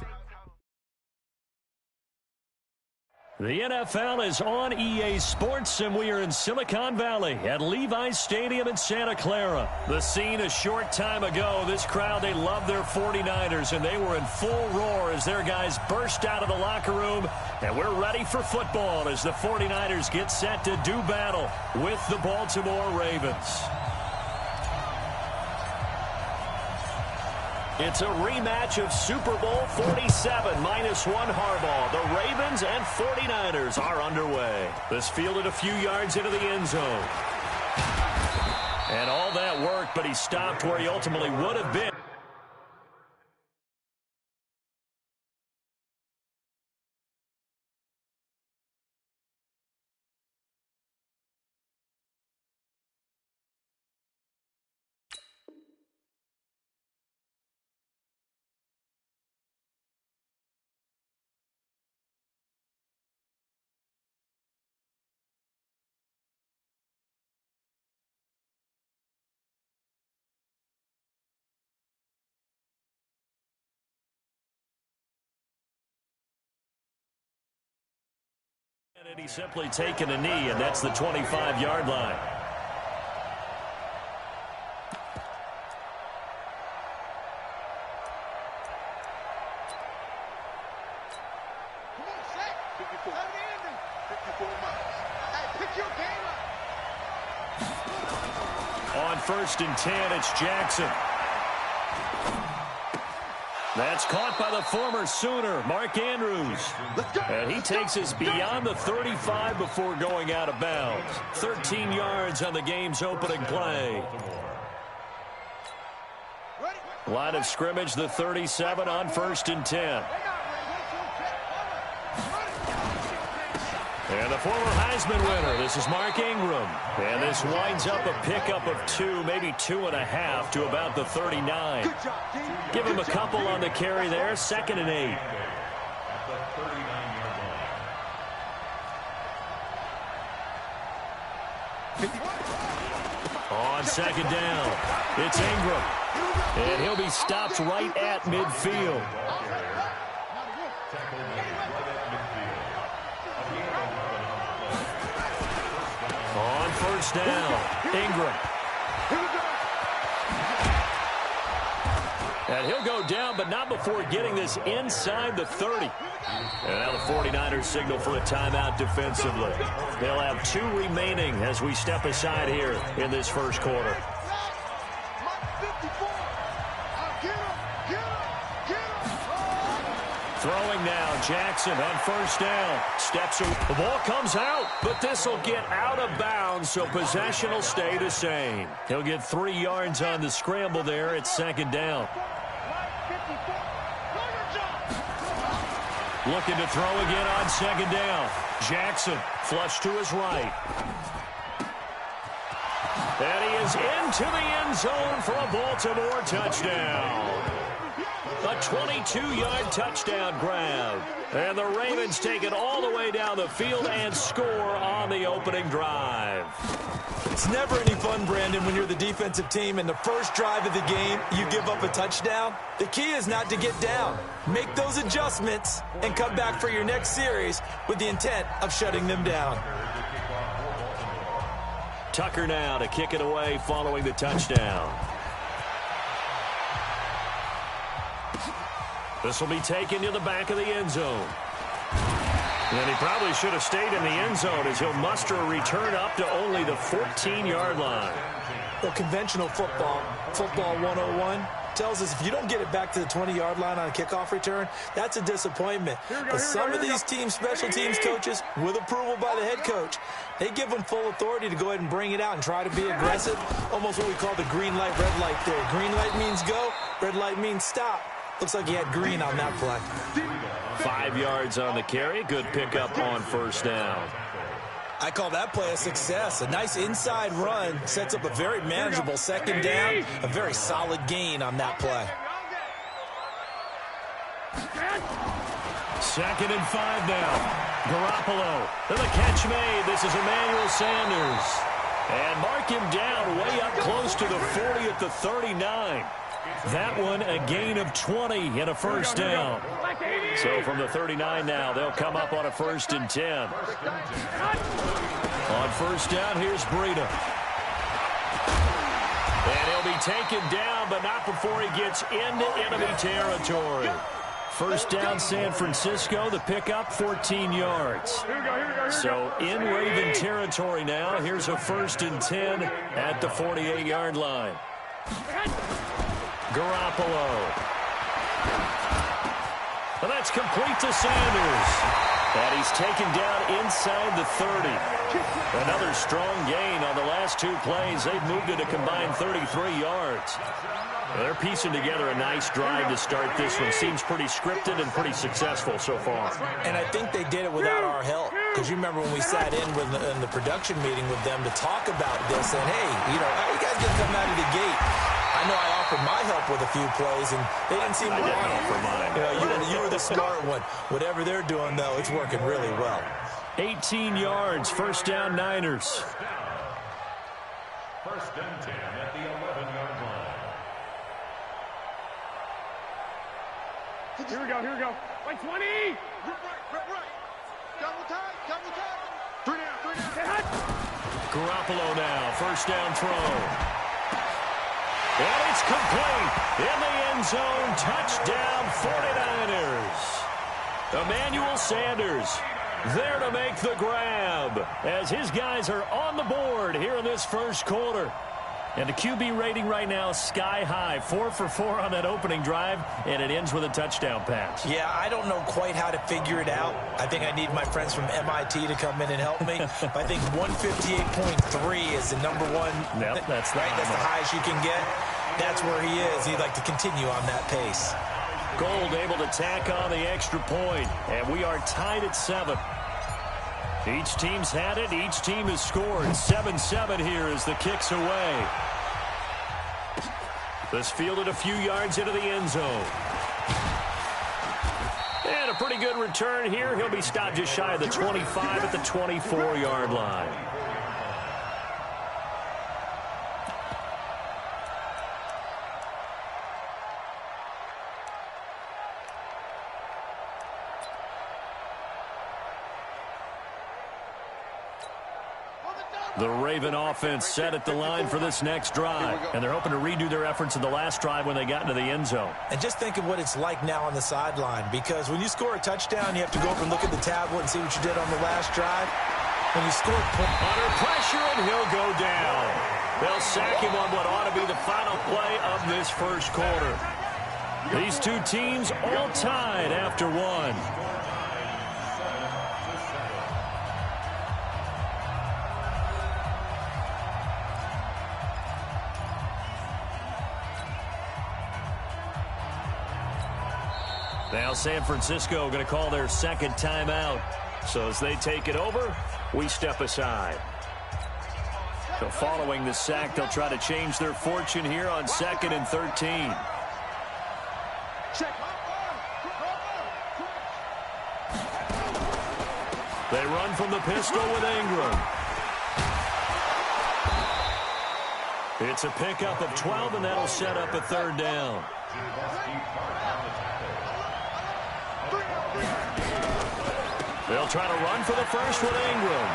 The NFL is on EA Sports, and we are in Silicon Valley at Levi's Stadium in Santa Clara. The scene a short time ago, this crowd, they love their 49ers, and they were in full roar as their guys burst out of the locker room. And we're ready for football as the 49ers get set to do battle with the Baltimore Ravens. It's a rematch of Super Bowl 47 -1 Harbaugh. The Ravens and 49ers are underway. This fielded a few yards into the end zone. And all that worked, but he stopped where he ultimately would have been. And he's simply taken a knee, and that's the 25-yard line. Come on, set. 54. 54 miles. Hey, pick your game up. On 1st and 10, it's Jackson. That's caught by the former Sooner, Mark Andrews. And he takes us beyond the 35 before going out of bounds. 13 yards on the game's opening play. Line of scrimmage, the 37 on 1st and 10. And the former Heisman winner, this is Mark Ingram. And this winds up a pickup of 2, maybe 2.5 to about the 39. Give him a couple on the carry there, 2nd and 8. On 2nd down, it's Ingram. And he'll be stopped right at midfield. On 1st down, Ingram. And he'll go down, but not before getting this inside the 30. And now the 49ers signal for a timeout defensively. They'll have 2 remaining as we step aside here in this first quarter. Throwing now, Jackson on 1st down. Steps away. The ball comes out, but this will get out of bounds, so possession will stay the same. He'll get 3 yards on the scramble there at 2nd down. Looking to throw again on 2nd down. Jackson flush to his right. And he is into the end zone for a Baltimore touchdown. A 22-yard touchdown grab. And the Ravens take it all the way down the field and score on the opening drive. It's never any fun, Brandon, when you're the defensive team and the first drive of the game, you give up a touchdown. The key is not to get down. Make those adjustments and come back for your next series with the intent of shutting them down. Tucker now to kick it away following the touchdown. This will be taken to the back of the end zone. And he probably should have stayed in the end zone as he'll muster a return up to only the 14-yard line. Well, conventional football 101, tells us if you don't get it back to the 20-yard line on a kickoff return, that's a disappointment. But some of these teams, special teams coaches, with approval by the head coach, they give them full authority to go ahead and bring it out and try to be aggressive, almost what we call the green light, red light theory. Green light means go, red light means stop. Looks like he had green on that play. 5 yards on the carry. Good pickup on first down. I call that play a success. A nice inside run sets up a very manageable second down. A very solid gain on that play. 2nd and 5 now. Garoppolo. And the catch made. This is Emmanuel Sanders. And mark him down way up close to the 40 at the 39. That one a gain of 20 and a first down. So from the 39 now, they'll come up on a 1st and 10. On first down, here's Breida. And he'll be taken down, but not before he gets into enemy territory. First down, San Francisco. The pickup, 14 yards. So in Raven territory now. Here's a 1st and 10 at the 48-yard line. Garoppolo. And that's complete to Sanders. And he's taken down inside the 30. Another strong gain on the last 2 plays. They've moved it a combined 33 yards. Well, they're piecing together a nice drive to start this one. Seems pretty scripted and pretty successful so far. And I think they did it without our help. Because you remember when we sat in the production meeting with them to talk about this, and hey, how you guys going to come out of the gate? I know I offered my help with a few plays, and they didn't seem to want it. For mine. You were the smart one. Whatever they're doing, though, it's working really well. 18 yards, first down Niners. 1st and 10 at the 11-yard line. Here we go. Like 20. Right. Double time. 3 down. Garoppolo now, first down throw. And it's complete. In the end zone, touchdown 49ers. Emmanuel Sanders there to make the grab as his guys are on the board here in this first quarter. And the QB rating right now, sky high. 4 for 4 on that opening drive, and it ends with a touchdown pass. Yeah, I don't know quite how to figure it out. I think I need my friends from MIT to come in and help me. I think 158.3 is the number one. Yep, that's right. That's the highest you can get. That's where he is. He'd like to continue on that pace. Gold able to tack on the extra point, and we are tied at 7. Each team's had it. Each team has scored. 7-7 here as the kick's away. This fielded a few yards into the end zone. And a pretty good return here. He'll be stopped just shy of the 25 at the 24-yard line. The Raven offense set at the line for this next drive. And they're hoping to redo their efforts in the last drive when they got into the end zone. And just think of what it's like now on the sideline. Because when you score a touchdown, you have to go over and look at the tablet and see what you did on the last drive. When you score under pressure, and he'll go down. They'll sack him on what ought to be the final play of this first quarter. These two teams all tied after 1. Now San Francisco going to call their second timeout. So as they take it over, we step aside. So following the sack, they'll try to change their fortune here on 2nd and 13. They run from the pistol with Ingram. It's a pickup of 12, and that'll set up a third down. They'll try to run for the first with Ingram.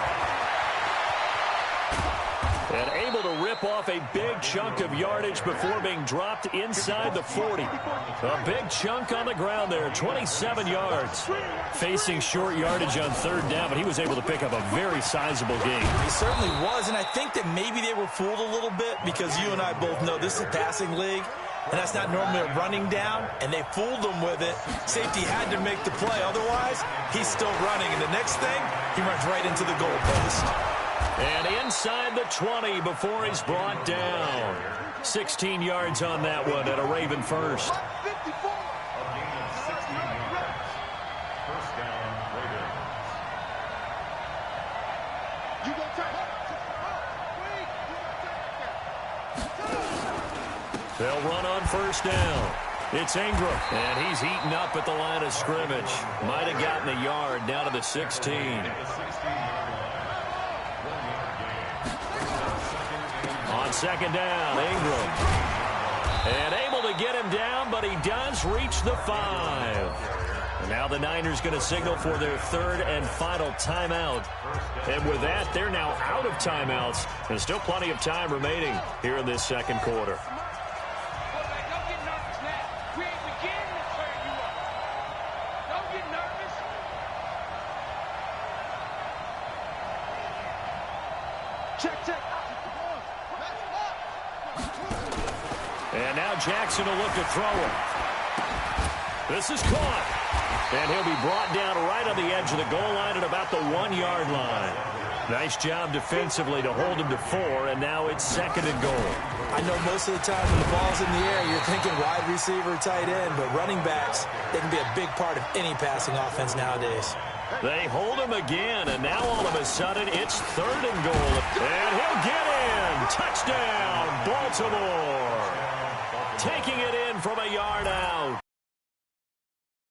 And able to rip off a big chunk of yardage before being dropped inside the 40. A big chunk on the ground there, 27 yards. Facing short yardage on third down, but he was able to pick up a very sizable gain. He certainly was, and I think that maybe they were fooled a little bit because you and I both know this is a passing league, and that's not normally a running down, and they fooled him with it. Safety had to make the play. Otherwise, he's still running, and the next thing, he runs right into the goal post. And inside the 20 before he's brought down. 16 yards on that one at a Raven first. They'll run on first down. It's Ingram, and he's eaten up at the line of scrimmage. Might have gotten a yard down to the 16. On second down, Ingram. And able to get him down, but he does reach the 5. And now the Niners going to signal for their third and final timeout. And with that, they're now out of timeouts. There's still plenty of time remaining here in this second quarter. And now Jackson will look to throw it. This is caught. And he'll be brought down right on the edge of the goal line at about the 1-yard line. Nice job defensively to hold him to 4, and now it's second and goal. I know most of the time when the ball's in the air, you're thinking wide receiver, tight end, but running backs, they can be a big part of any passing offense nowadays. They hold him again, and now all of a sudden it's third and goal. And he'll get in. Touchdown, Baltimore. Taking it in from a yard out.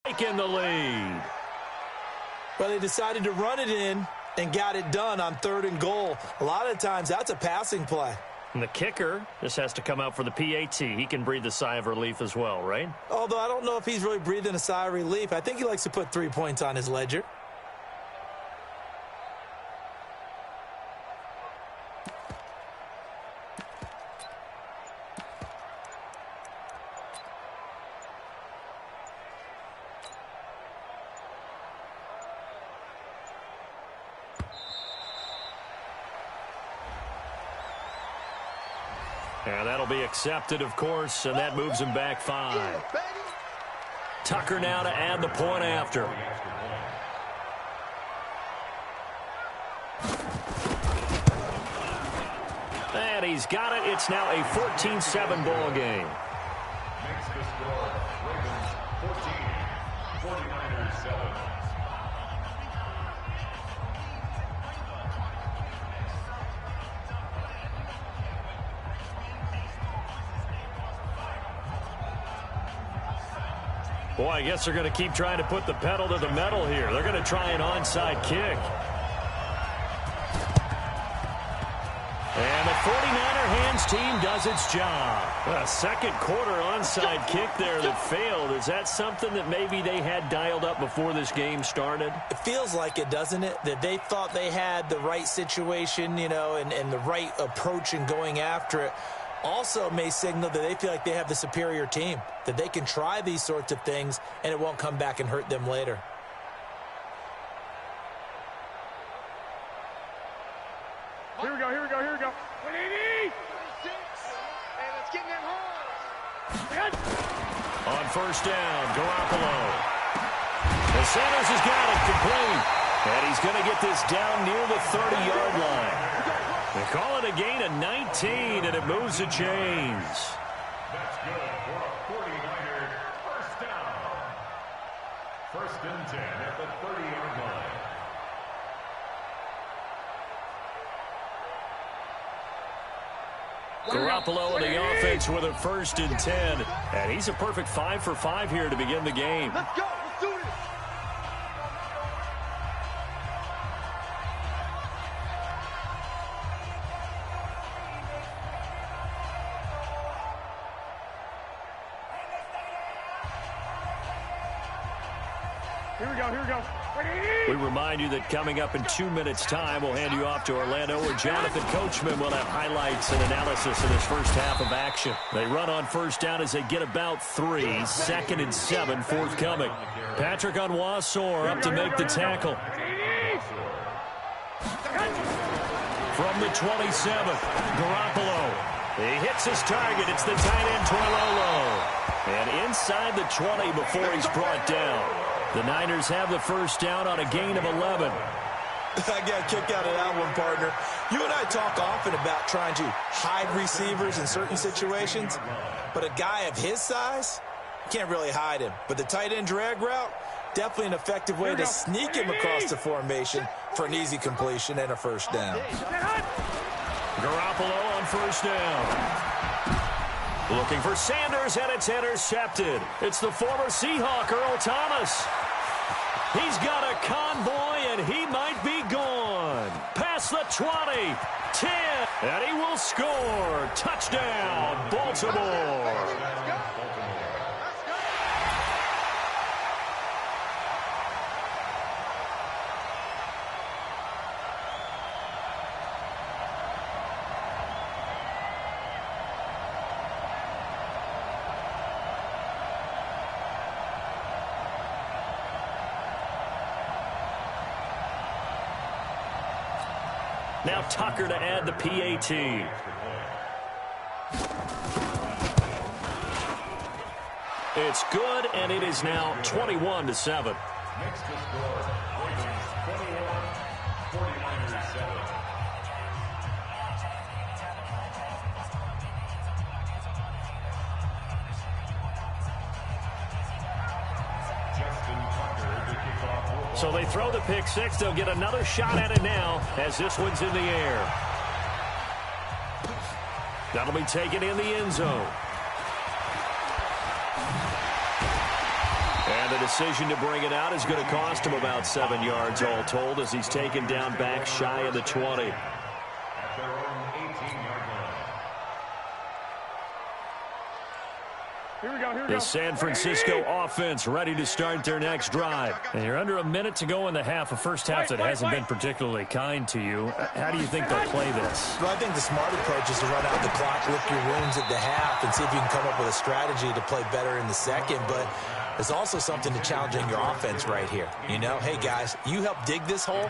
Taking the lead. Well, they decided to run it in and got it done on third and goal. A lot of times that's a passing play. And the kicker just has to come out for the PAT. He can breathe a sigh of relief as well, right? Although I don't know if he's really breathing a sigh of relief. I think he likes to put 3 points on his ledger. And that'll be accepted, of course, and that moves him back 5. Tucker now to add the point after. And he's got it. It's now a 14-7 ball game. Makes the score Ravens 14, 49ers 7. Boy, I guess they're going to keep trying to put the pedal to the metal here. They're going to try an onside kick. And the 49er hands team does its job. A second quarter onside kick there that failed. Is that something that maybe they had dialed up before this game started? It feels like it, doesn't it? That they thought they had the right situation, you know, and the right approach in going after it. Also may signal that they feel like they have the superior team, that they can try these sorts of things and it won't come back and hurt them later. Here we go. 180. And it's getting in hard. On first down, Garoppolo. And Sanders has got it complete. And he's going to get this down near the 30-yard line. They call it a gain of 19, and it moves the chains. That's good for a 49er first down. First and 10 at the 30-yard line. Garoppolo and the offense with a 1st and 10. And he's a perfect 5 for 5 here to begin the game. Let's go. Let's do this. Here we go. Here we go. We remind you that coming up in 2 minutes' time, we'll hand you off to Orlando, where Jonathan Coachman will have highlights and analysis in his first half of action. They run on 1st down as they get about 3. 2nd and 7 forthcoming. Patrick Onwuasor up to make the tackle. From the 27th, Garoppolo. He hits his target. It's the tight end, Toilolo. And inside the 20 before he's brought down. The Niners have the 1st down on a gain of 11. I got a kick out of that one, partner. You and I talk often about trying to hide receivers in certain situations, but a guy of his size, can't really hide him. But the tight end drag route, definitely an effective way to sneak him across the formation for an easy completion and a 1st down. Garoppolo on 1st down. Looking for Sanders, and it's intercepted. It's the former Seahawk, Earl Thomas. He's got a convoy, and he might be gone. Past the 20, 10, and he will score. Touchdown, Baltimore. Now Tucker to add the PAT. It's good, and it is now 21-7. Next to score, Ravens 21, 49ers 7. So they throw the pick 6. They'll get another shot at it now as this one's in the air. That'll be taken in the end zone. And the decision to bring it out is going to cost him about 7 yards all told as he's taken down back shy of the 20. At their own 18-yard line. Here we go. Here we go. The San Francisco offense ready to start their next drive. And you're under a minute to go in the half. A first half that hasn't been particularly kind to you. How do you think they'll play this? Well, I think the smart approach is to run out the clock, lick your wounds at the half, and see if you can come up with a strategy to play better in the second. But there's also something to challenging your offense right here. You know, hey, guys, you help dig this hole.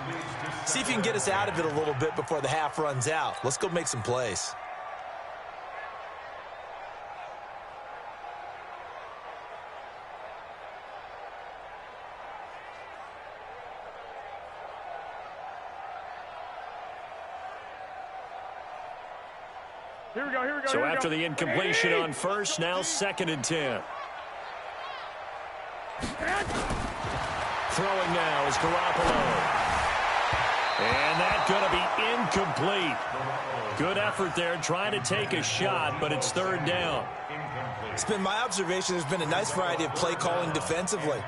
See if you can get us out of it a little bit before the half runs out. Let's go make some plays. Here we go. Here we go. So after the incompletion on 1st, now 2nd and 10. Throwing now is Garoppolo. And that's going to be incomplete. Good effort there trying to take a shot, but it's 3rd down. It's been my observation there's been a nice variety of play calling defensively.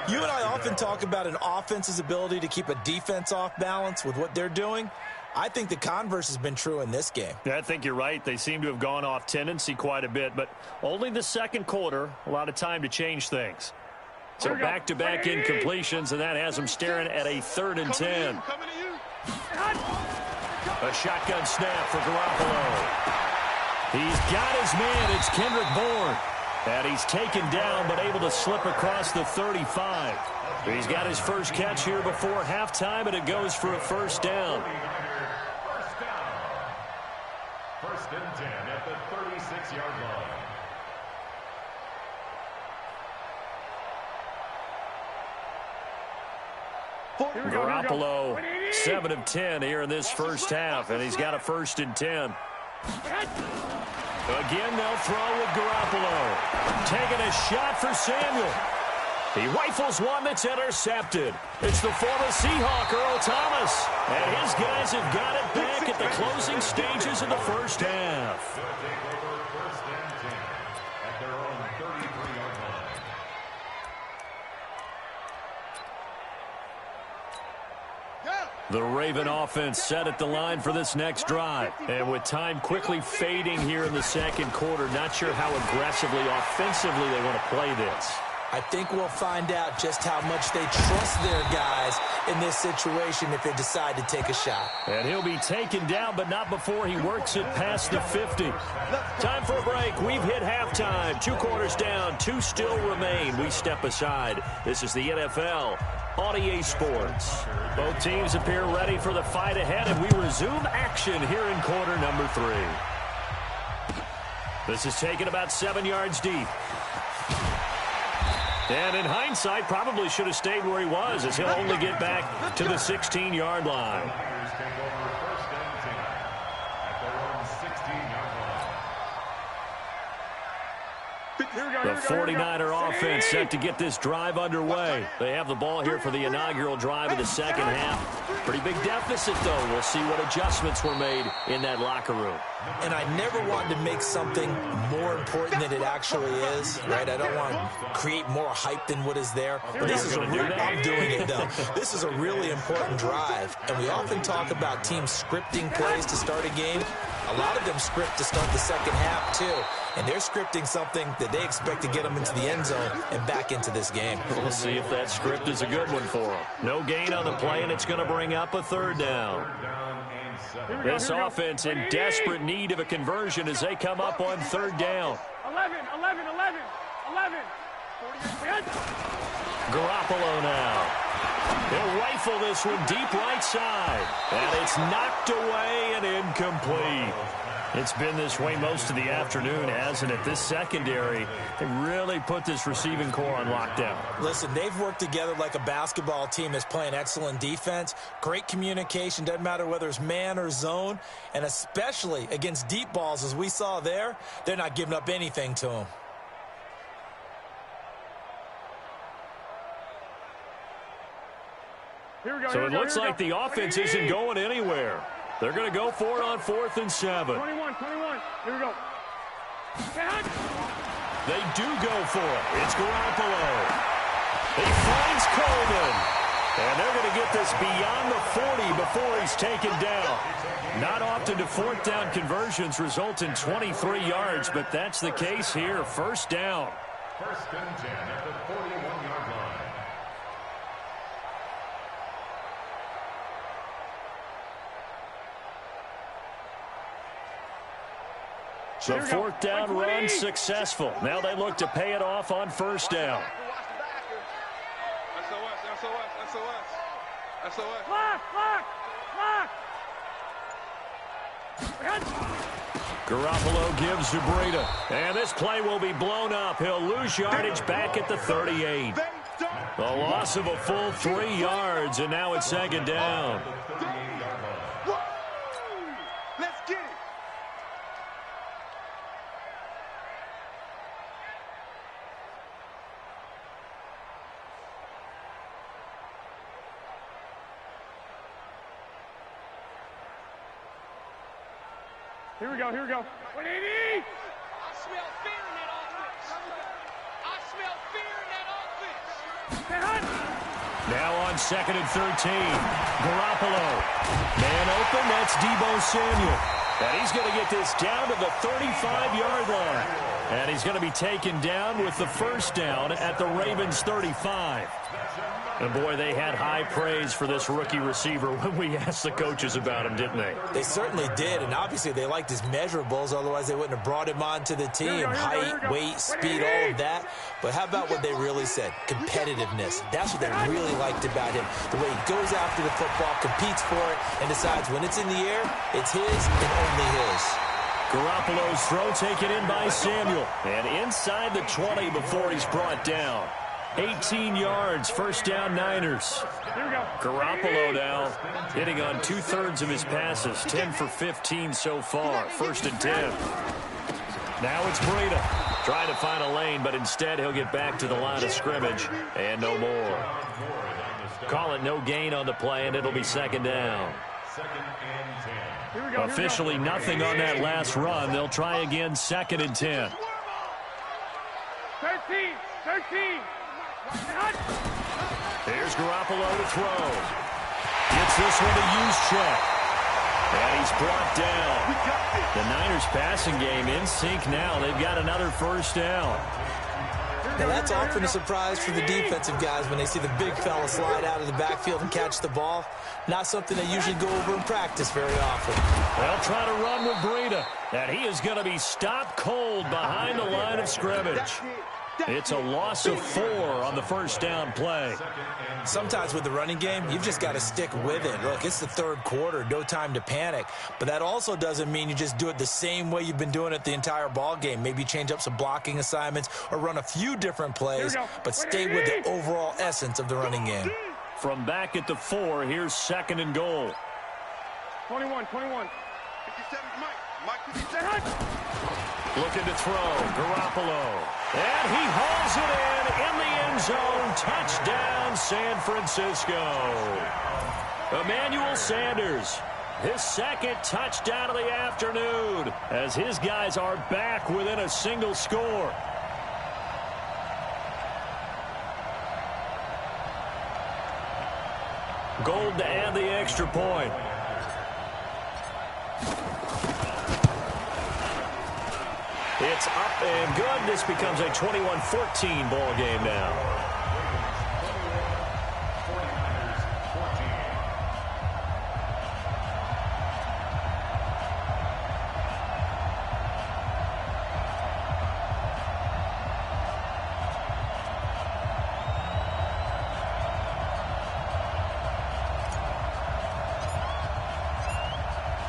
You and I often talk about an offense's ability to keep a defense off balance with what they're doing. I think the converse has been true in this game. Yeah, I think you're right. They seem to have gone off tendency quite a bit, but only the 2nd quarter, a lot of time to change things. So back-to-back incompletions, and that has them staring at a 3rd and 10. A shotgun snap for Garoppolo. He's got his man. It's Kendrick Bourne. And he's taken down, but able to slip across the 35. He's got his first catch here before halftime, and it goes for a 1st down. First and 10 at the 36-yard line. Garoppolo, 7 of 10 here in this first half, and he's got a 1st and 10. Again, they'll throw with Garoppolo. Taking a shot for Samuel. He rifles one that's intercepted. It's the former Seahawk, Earl Thomas. And his guys have got it back at the closing stages of the first half. The Raven offense set at the line for this next drive. And with time quickly fading here in the second quarter, not sure how aggressively, offensively they want to play this. I think we'll find out just how much they trust their guys in this situation if they decide to take a shot. And he'll be taken down, but not before he works it past the 50. Time for a break. We've hit halftime. 2 quarters down, 2 still remain. We step aside. This is the NFL on EA Sports. Both teams appear ready for the fight ahead, and we resume action here in quarter number 3. This is taken about 7 yards deep. And in hindsight, probably should have stayed where he was, as he'll only get back to the 16-yard line. The 49er offense set to get this drive underway. They have the ball here for the inaugural drive of the second half. Pretty big deficit, though. We'll see what adjustments were made in that locker room. And I never wanted to make something more important than it actually is, right? I don't want to create more hype than what is there. But this is I'm doing it, though. This is a really important drive. And we often talk about teams scripting plays to start a game. A lot of them script to start the second half, too. And they're scripting something that they expect to get them into the end zone and back into this game. We'll see if that script is a good one for them. No gain on the play, and it's going to bring up a 3rd down. This offense in desperate need of a conversion as they come up on 3rd down. 11. Garoppolo now. He'll rifle this one deep right side. And it's knocked away and incomplete. It's been this way most of the afternoon, hasn't it? This secondary, they really put this receiving core on lockdown. Listen, they've worked together like a basketball team that's playing excellent defense. Great communication, doesn't matter whether it's man or zone. And especially against deep balls, as we saw there, they're not giving up anything to them. So it looks like the offense isn't going anywhere. They're going to go for it on 4th and 7. 21. Here we go. They do go for it. It's Garoppolo. He finds Coleman. And they're going to get this beyond the 40 before he's taken down. Not often do 4th down conversions result in 23 yards, but that's the case here. 1st down. 1st and 10 at the 41-yard line. The 4th down run successful. Now they look to pay it off on 1st down. Garoppolo gives to Breida. And this play will be blown up. He'll lose yardage back at the 38. The loss of a full 3 yards, and now it's 2nd down. Let's get it. Here we go. 180. I smell fear in that offense. Now on 2nd and 13. Garoppolo. Man open, that's Deebo Samuel. And he's going to get this down to the 35-yard line. And he's going to be taken down with the 1st down at the Ravens' 35. And, boy, they had high praise for this rookie receiver when we asked the coaches about him, didn't they? They certainly did, and obviously they liked his measurables. Otherwise, they wouldn't have brought him onto the team. Height, weight, speed, all of that. But how about what they really said? Competitiveness. That's what they really liked about him. The way he goes after the football, competes for it, and decides when it's in the air, it's his and only his. Garoppolo's throw taken in by Samuel. And inside the 20 before he's brought down. 18 yards, 1st down Niners. Garoppolo now hitting on 2/3 of his passes, 10 for 15 so far, 1st and 10. Now it's Breida. Trying to find a lane, but instead he'll get back to the line of scrimmage and no more. Call it no gain on the play, and it'll be second down. Officially nothing on that last run. They'll try again, second and 10. 13. Here's Garoppolo to throw. Gets this one to use check. And he's brought down. The Niners passing game in sync now. They've got another first down. Now that's often a surprise for the defensive guys when they see the big fella slide out of the backfield and catch the ball. Not something they usually go over in practice very often. They'll try to run with Breida. And he is going to be stopped cold behind the line of scrimmage. It's a loss of 4 on the first down play. Sometimes with the running game, you've just got to stick with it. Look, it's the third quarter, no time to panic. But that also doesn't mean you just do it the same way you've been doing it the entire ball game. Maybe change up some blocking assignments or run a few different plays, but stay with the overall essence of the running game. From back at the 4, here's second and goal. 21. 57, Mike 57. Looking to throw, Garoppolo. And he hauls it in the end zone. Touchdown, San Francisco. Emmanuel Sanders, his second touchdown of the afternoon, as his guys are back within a single score. Gold to add the extra point. It's up and good. This becomes a 21-14 ball game now.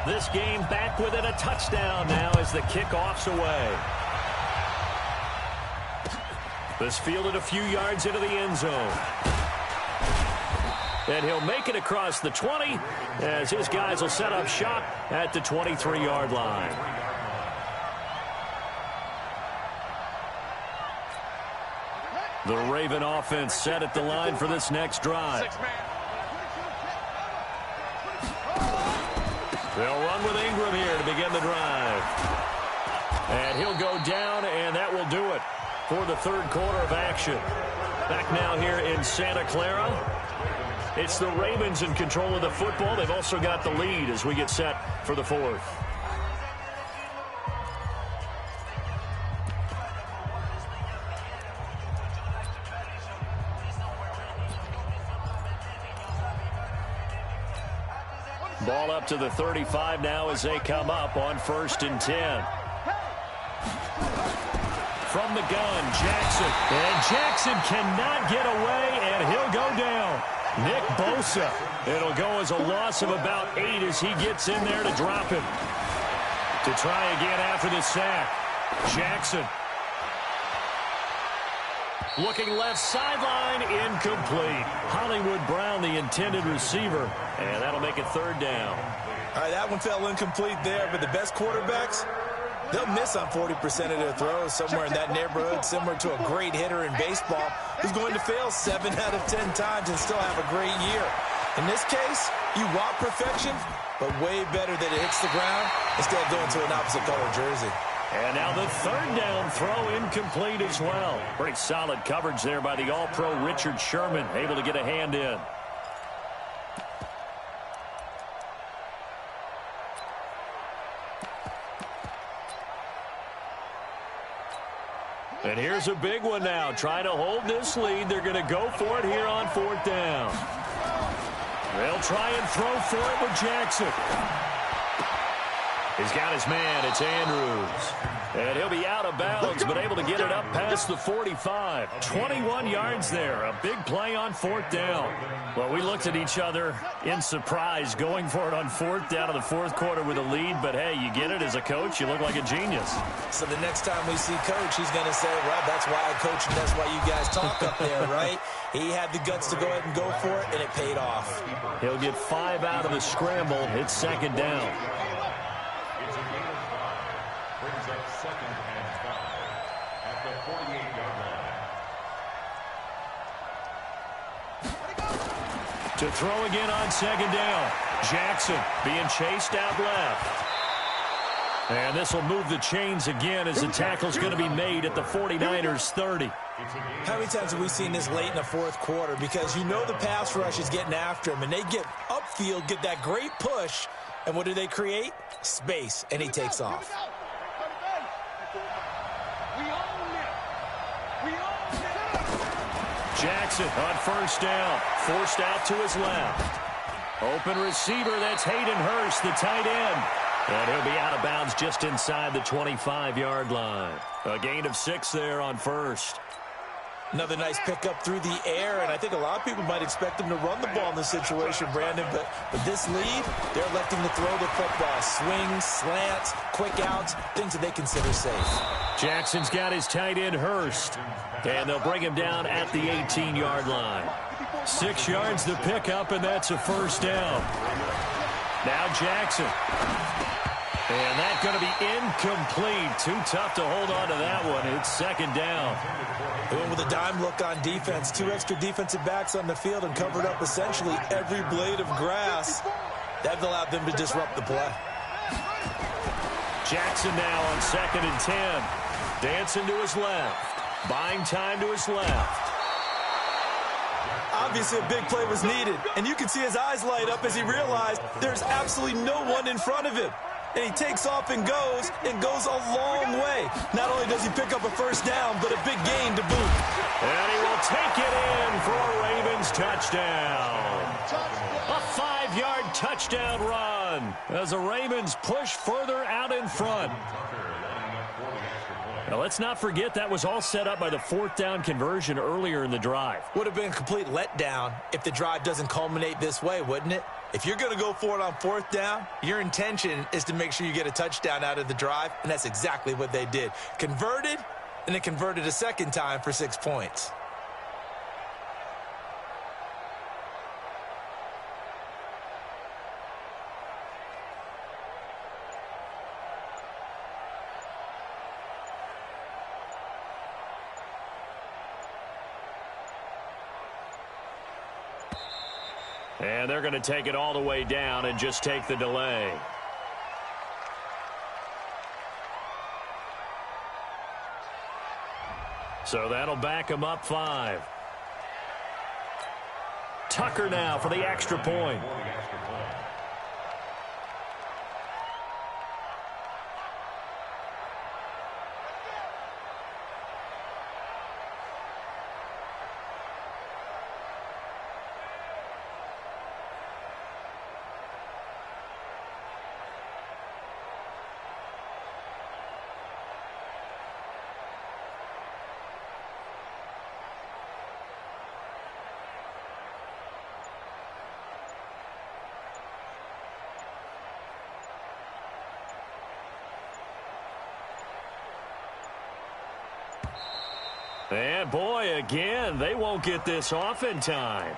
This game back within a touchdown now as the kickoff's away. This fielded a few yards into the end zone. And he'll make it across the 20 as his guys will set up shop at the 23-yard line. The Raven offense set at the line for this next drive. They'll run with Ingram here to begin the drive. And he'll go down, and that will do it for the third quarter of action. Back now here in Santa Clara. It's the Ravens in control of the football. They've also got the lead as we get set for the fourth. Ball up to the 35 now as they come up on 1st and 10. From the gun, Jackson. And Jackson cannot get away, and he'll go down. Nick Bosa. It'll go as a loss of about 8 as he gets in there to drop him. To try again after the sack. Jackson. Looking left sideline, incomplete. Hollywood Brown, the intended receiver, and that'll make it third down. All right, that one fell incomplete there, but the best quarterbacks, they'll miss on 40% of their throws, somewhere in that neighborhood, similar to a great hitter in baseball who's going to fail 7 out of 10 times and still have a great year. In this case, you want perfection, but way better that it hits the ground instead of going to an opposite color jersey. And now the third down throw incomplete as well. Pretty solid coverage there by the All-Pro Richard Sherman, able to get a hand in. And here's a big one now. Trying to hold this lead. They're going to go for it here on 4th down. They'll try and throw for it with Jackson. He's got his man. It's Andrews. And he'll be out of bounds, but able to get it up past the 45. 21 yards there. A big play on 4th down. Well, we looked at each other in surprise going for it on 4th down in the 4th quarter with a lead. But, hey, you get it as a coach. You look like a genius. So the next time we see Coach, he's going to say, well, that's why I coach and that's why you guys talk up there, right? He had the guts to go ahead and go for it, and it paid off. He'll get 5 out of the scramble. It's second down. Brings up 2nd and 5 at To throw again on second down. Jackson being chased out left. And this will move the chains again as the tackle's going to be made at the 49ers 30. How many times have we seen this late in the fourth quarter? Because you know the pass rush is getting after him, and they get upfield, get that great push, and what do they create? Space, and he takes off. Jackson on first down, forced out to his left. Open receiver, that's Hayden Hurst, the tight end. And he'll be out of bounds just inside the 25-yard line. A gain of 6 there on first. Another nice pickup through the air, and I think a lot of people might expect him to run the ball in this situation, Brandon, but with this lead, they're electing to throw the football. Swings, slants, quick outs, things that they consider safe. Jackson's got his tight end Hurst, and they'll bring him down at the 18-yard line. 6 yards the pickup, and that's a first down. Now Jackson. And that's going to be incomplete. Too tough to hold on to that one. It's second down. They went with a dime look on defense. 2 extra defensive backs on the field and covered up essentially every blade of grass. That allowed them to disrupt the play. Jackson now on second and 10. Dancing to his left. Buying time to his left. Obviously, a big play was needed. And you can see his eyes light up as he realized there's absolutely no one in front of him. And he takes off and goes a long way. Not only does he pick up a first down, but a big gain to boot. And he will take it in for a Ravens touchdown. A 5-yard touchdown run as the Ravens push further out in front. Now, let's not forget that was all set up by the 4th down conversion earlier in the drive. Would have been a complete letdown if the drive doesn't culminate this way, wouldn't it? If you're going to go for it on 4th down, your intention is to make sure you get a touchdown out of the drive, and that's exactly what they did. Converted, and then converted a second time for 6 points. And they're going to take it all the way down and just take the delay. So that'll back them up 5. Tucker now for the extra point. And boy, again, they won't get this off in time.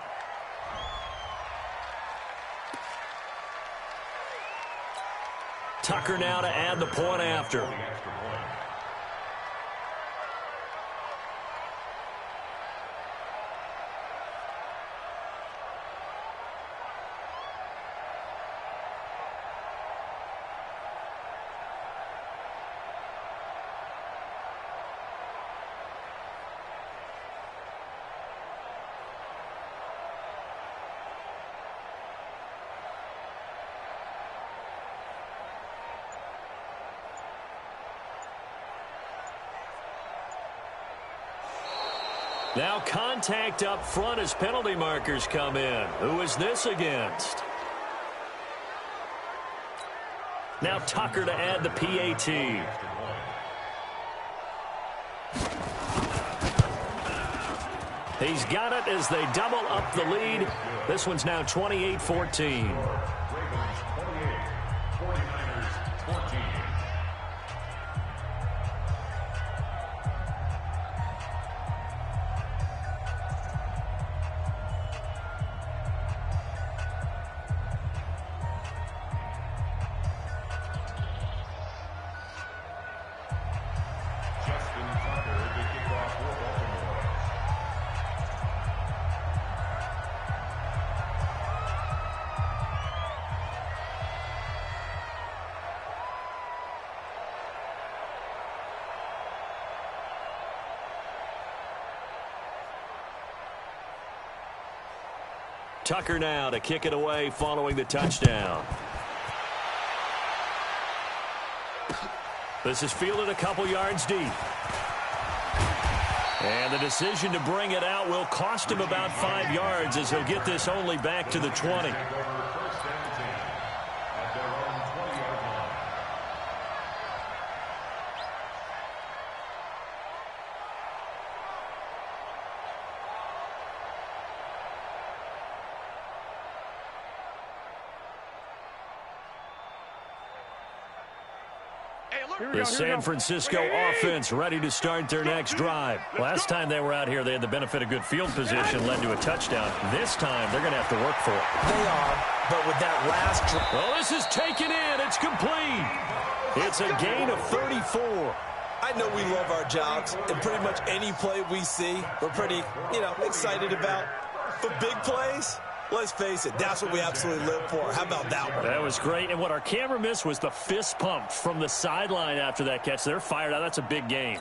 Tucker now to add the point after. Now contact up front as penalty markers come in. Who is this against? Now Tucker to add the PAT. He's got it as they double up the lead. This one's now 28-14. Tucker now to kick it away following the touchdown. This is fielded a couple yards deep. And the decision to bring it out will cost him about 5 yards as he'll get this only back to the 20. The San Francisco offense ready to start their next drive. Last time they were out here, they had the benefit of good field position, led to a touchdown. This time, they're going to have to work for it. They are, but with that last drive. Well, this is taken in. It's complete. It's a gain of 34. I know we love our jobs, and pretty much any play we see, we're pretty, excited about. But big plays, let's face it, that's what we absolutely live for. How about that one? That was great. And what our camera missed was the fist pump from the sideline after that catch. They're fired out. That's a big gain.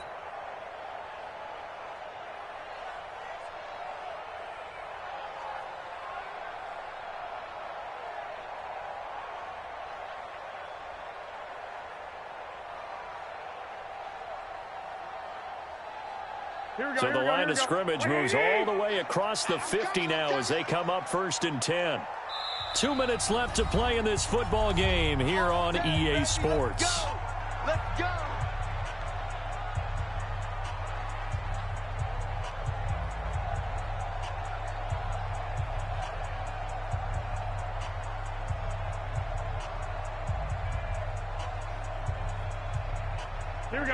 So the line of scrimmage moves all the way across the 50 now as they come up 1st and 10. 2 minutes left to play in this football game here on EA Sports. Let's go.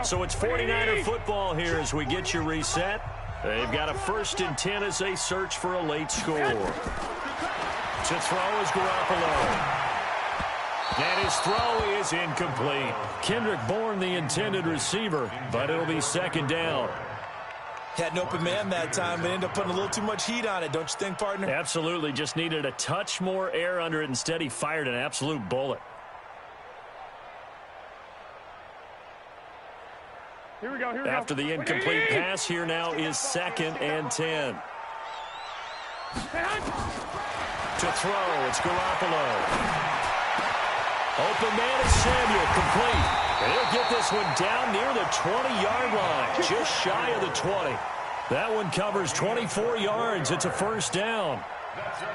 So it's 49er football here as we get you reset. They've got a 1st and 10 as they search for a late score. To throw is Garoppolo. And his throw is incomplete. Kendrick Bourne, the intended receiver, but it'll be 2nd down. Had an open man that time, but ended up putting a little too much heat on it, don't you think, partner? Absolutely. Just needed a touch more air under it. Instead, he fired an absolute bullet. Here we go. After the incomplete pass, here now is 2nd and 10. To throw, it's Garoppolo. Open man is Samuel, complete. And he'll get this one down near the 20-yard line, just shy of the 20. That one covers 24 yards. It's a 1st down.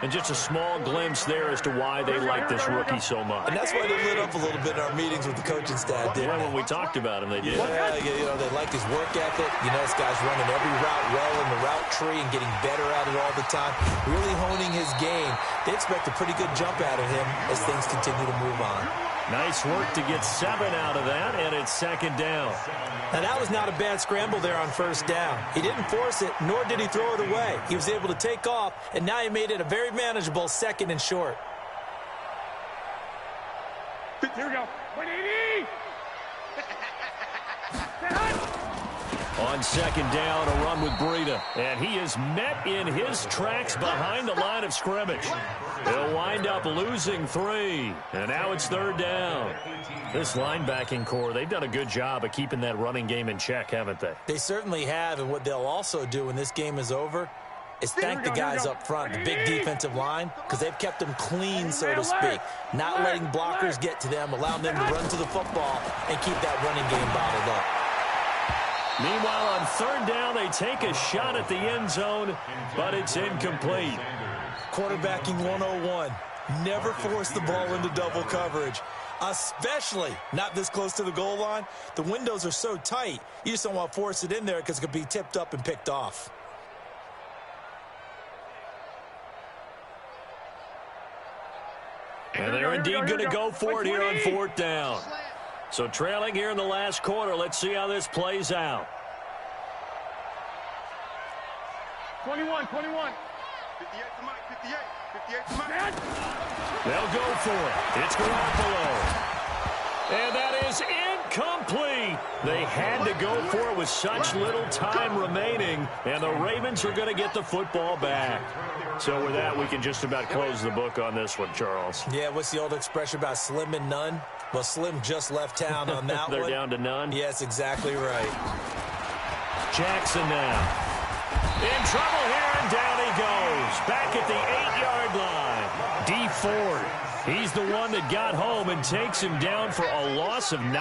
And just a small glimpse there as to why they like this rookie so much. And that's why they lit up a little bit in our meetings with the coaching staff, didn't they? When we talked about him, they did. Yeah, they like his work ethic. This guy's running every route well in the route tree and getting better at it all the time, really honing his game. They expect a pretty good jump out of him as things continue to move on. Nice work to get 7 out of that, and it's 2nd down. Now, that was not a bad scramble there on 1st down. He didn't force it, nor did he throw it away. He was able to take off, and now he made it a very manageable 2nd and short. Here we go. 180. On 2nd down, a run with Breida. And he is met in his tracks behind the line of scrimmage. He'll wind up losing 3. And now it's 3rd down. This linebacking core, they've done a good job of keeping that running game in check, haven't they? They certainly have, and what they'll also do when this game is over is thank the guys up front, the big defensive line, because they've kept them clean, so to speak. Not letting blockers get to them, allowing them to run to the football and keep that running game bottled up. Meanwhile, on 3rd down, they take a shot at the end zone, but it's incomplete. Quarterbacking 101. Never force the ball into double coverage, especially not this close to the goal line. The windows are so tight, you just don't want to force it in there because it could be tipped up and picked off. And they're indeed going to go for it here on 4th down. So trailing here in the last quarter. Let's see how this plays out. 21. 58 to Mike, 58 to Mike. They'll go for it. It's Garoppolo. And that is incomplete. They had to go for it with such little time remaining, and the Ravens are going to get the football back. So with that, we can just about close the book on this one, Charles. Yeah, what's the old expression about slim and none? Well, Slim just left town on that They're one. down to none? Yes, exactly right. Jackson now. In trouble here And down he goes, back at the 8-yard line. D Ford, he's the one that got home and takes him down for a loss of 9.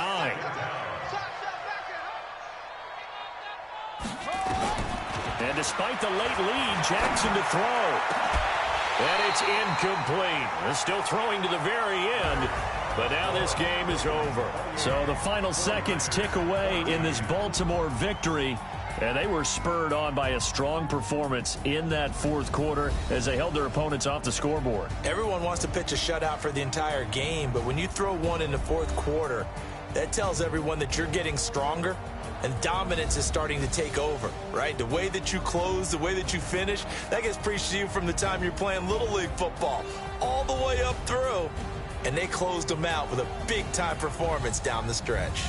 And despite the late lead, Jackson to throw. And it's incomplete. They're still throwing to the very end, but now this game is over. So the final seconds tick away in this Baltimore victory, and they were spurred on by a strong performance in that fourth quarter as they held their opponents off the scoreboard. Everyone wants to pitch a shutout for the entire game, but when you throw one in the fourth quarter, that tells everyone that you're getting stronger and dominance is starting to take over, right? The way that you close, the way that you finish, that gets preached to you from the time you're playing Little League football all the way up through. And they closed them out with a big-time performance down the stretch.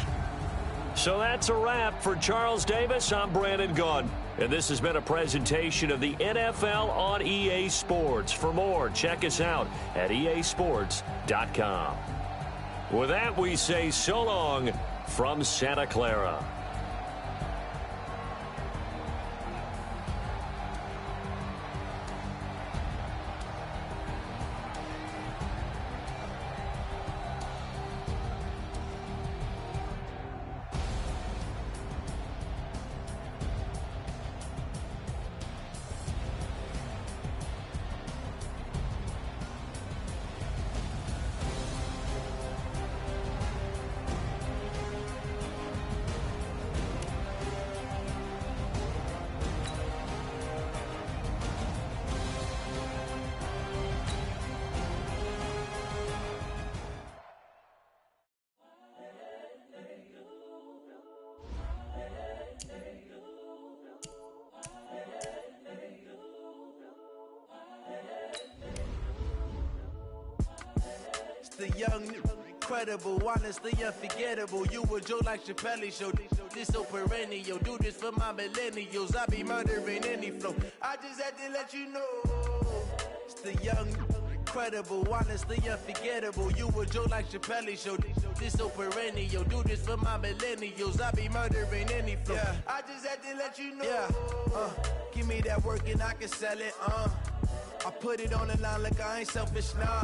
So that's a wrap for Charles Davis. I'm Brandon Gunn, and this has been a presentation of the NFL on EA Sports. For more, check us out at easports.com. With that, we say so long from Santa Clara. The young, incredible, honestly unforgettable. You a Joe like Chappelle show. This so perennial. Do this for my millennials. I be murdering any flow. I just had to let you know. It's the young, incredible, honestly unforgettable. You a Joe like Chappelle show. This so perennial. Do this for my millennials. I be murdering any flow. Yeah. I just had to let you know. Yeah. Give me that work and I can sell it. I put it on the line like I ain't selfish, nah.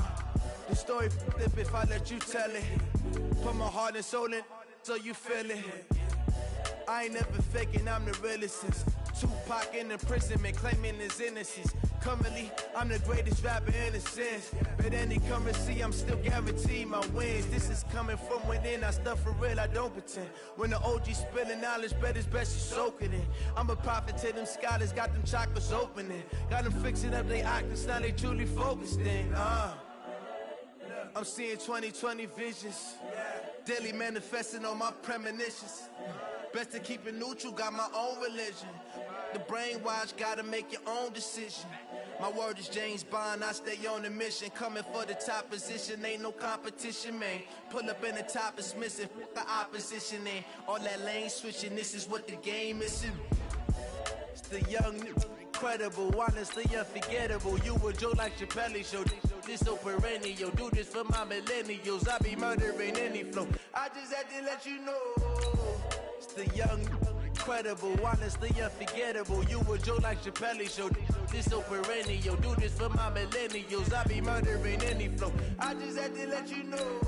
The story flip if I let you tell it. Put my heart and soul in so you feel it. I ain't never faking, I'm the realest since Tupac in imprisonment, claiming his innocence. Currently, I'm the greatest rapper in a sense. But any currency, I'm still guaranteed my wins. This is coming from within, I stuff for real, I don't pretend. When the OG spilling knowledge, bet it's best you soak it in. I'm a prophet to them scholars, got them chakras opening. Got them fixing up they octaves, now they truly focused in. I'm seeing 2020 visions. Daily manifesting on my premonitions. Best to keep it neutral, got my own religion. The brainwash, gotta make your own decision. My word is James Bond, I stay on a mission. Coming for the top position, ain't no competition, man. Pull up in the top is missing, the opposition ain't. All that lane switching, this is what the game is. It's the young, incredible, honestly unforgettable. You a Joe like Chappelle show. This so perennial. Do this for my millennials. I be murdering any flow. I just had to let you know. It's the young, incredible, honestly unforgettable. You a Joe like Chappelle show. This so perennial. Do this for my millennials. I be murdering any flow. I just had to let you know.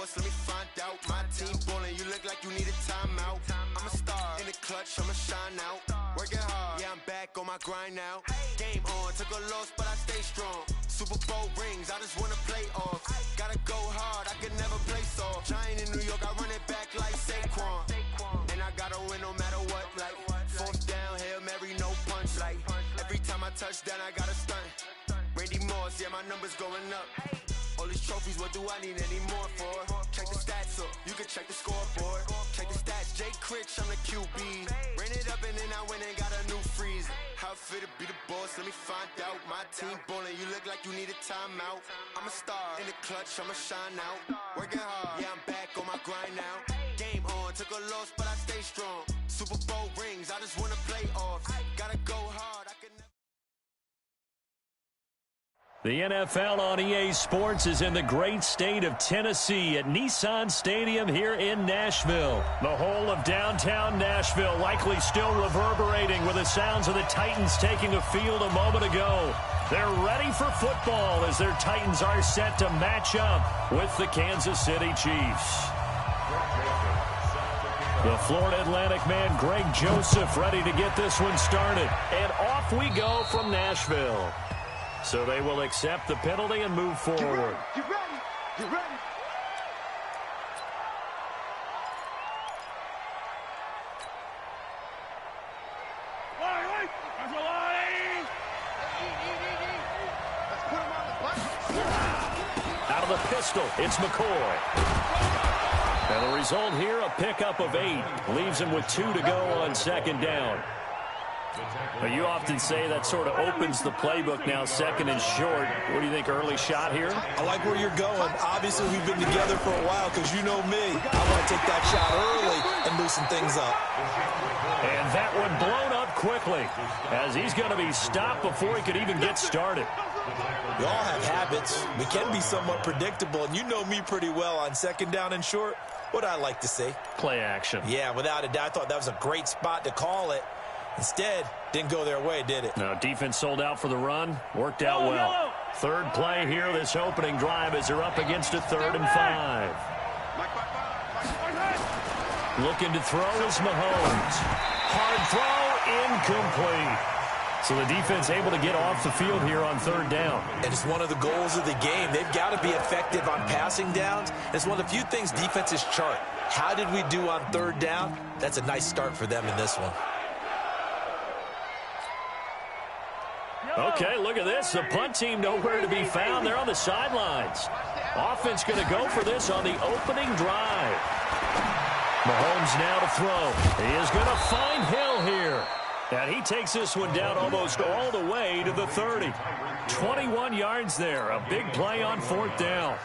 Let me find out. My team ballin', you look like you need a timeout. I'm a star in the clutch, I'ma shine out. Working hard, yeah, I'm back on my grind now. Game on, took a loss, but I stay strong. Super Bowl rings, I just wanna play off. Gotta go hard, I can never play soft. Giant in New York, I run it back like Saquon. And I gotta win no matter what, like fourth down, Hail Mary, no punch. Like every time I touch down, I gotta stunt. Randy Moss, yeah, my numbers going up. All these trophies, what do I need any more for? Check the stats up, you can check the scoreboard. Check the stats, Jay Critch, I'm the QB. Ran it up and then I went and got a new freezer. How outfit to be the boss, let me find out. My team ballin', you look like you need a timeout. I'm a star in the clutch, I'ma shine out. Working hard, yeah, I'm back on my grind now. Game on, took a loss, but I stay strong. Super Bowl rings, I just wanna play off. Gotta go hard, I can never. The NFL on EA Sports is in the great state of Tennessee at Nissan Stadium here in Nashville. The whole of downtown Nashville likely still reverberating with the sounds of the Titans taking a field a moment ago. They're ready for football as their Titans are set to match up with the Kansas City Chiefs. The Florida Atlantic man, Greg Joseph, ready to get this one started. And off we go from Nashville. So they will accept the penalty and move forward. Get ready. Get ready. Let's put him on the button. Out of the pistol, it's McCoy. And the result here, a pickup of 8. Leaves him with 2 to go on second down. But you often say that sort of opens the playbook now, second and short. What do you think, early shot here? I like where you're going. Obviously, we've been together for a while because you know me. I want to take that shot early and loosen things up. And that one blown up quickly as he's going to be stopped before he could even get started. We all have habits. We can be somewhat predictable, and you know me pretty well on second down and short. What I like to see? Play action. Yeah, without a doubt. I thought that was a great spot to call it. Instead, didn't go their way, did it? No, defense sold out for the run. Worked out well. Third play here, this opening drive as they're up against a 3rd and 5. Looking to throw is Mahomes. Hard throw, incomplete. So the defense able to get off the field here on 3rd down. And it's one of the goals of the game. They've got to be effective on passing downs. It's one of the few things defenses chart. How did we do on 3rd down? That's a nice start for them in this one. Okay, look at this. The punt team nowhere to be found. They're on the sidelines. Offense going to go for this on the opening drive. Mahomes now to throw. He is going to find Hill here. And he takes this one down almost all the way to the 30. 21 yards there. A big play on 4th down.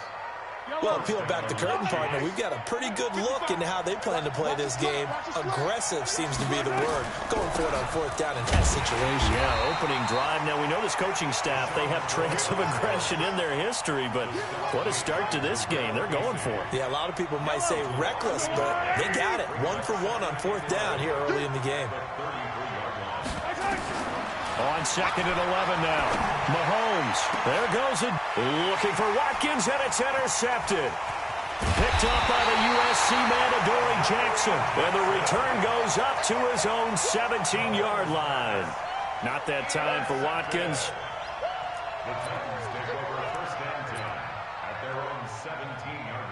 Well, peel back the curtain, partner. We've got a pretty good look into how they plan to play this game. Aggressive seems to be the word. Going for it on 4th down in that situation. Yeah, opening drive. Now, we know this coaching staff, they have traits of aggression in their history, but what a start to this game. They're going for it. Yeah, a lot of people might say reckless, but they got it. 1 for 1 on 4th down here early in the game. On 2nd and 11 now. Mahomes. There goes it. Looking for Watkins, and it's intercepted. Picked up by the USC man, Adoree Jackson. And the return goes up to his own 17-yard line. Not that time for Watkins. The Titans take over 1st and 10 at their own 17-yard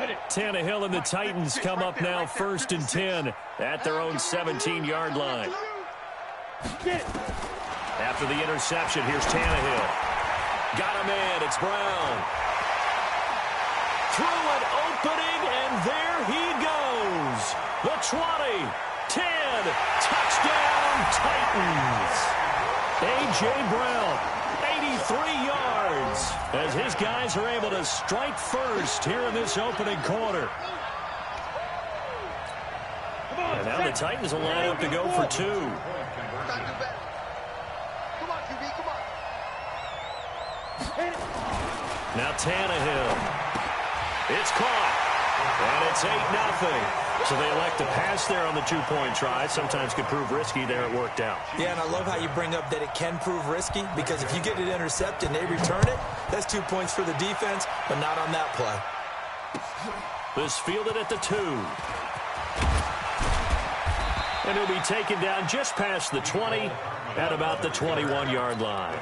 line. Tannehill and the Titans come up now 1st and 10 at their own 17-yard line. After the interception, here's Tannehill. Got him in. It's Brown. Through an opening, and there he goes. The 20, 10, touchdown Titans. A.J. Brown, 83 yards, as his guys are able to strike first here in this opening quarter. And now the Titans will line up to go for 2. Now Tannehill. It's caught. And it's 8-0. So they elect to pass there on the 2-point try. Sometimes could prove risky. There it worked out. Yeah, and I love how you bring up that it can prove risky, because if you get it intercepted and they return it, that's 2 points for the defense, but not on that play. This fielded at the 2. And he'll be taken down just past the 20 at about the 21-yard line.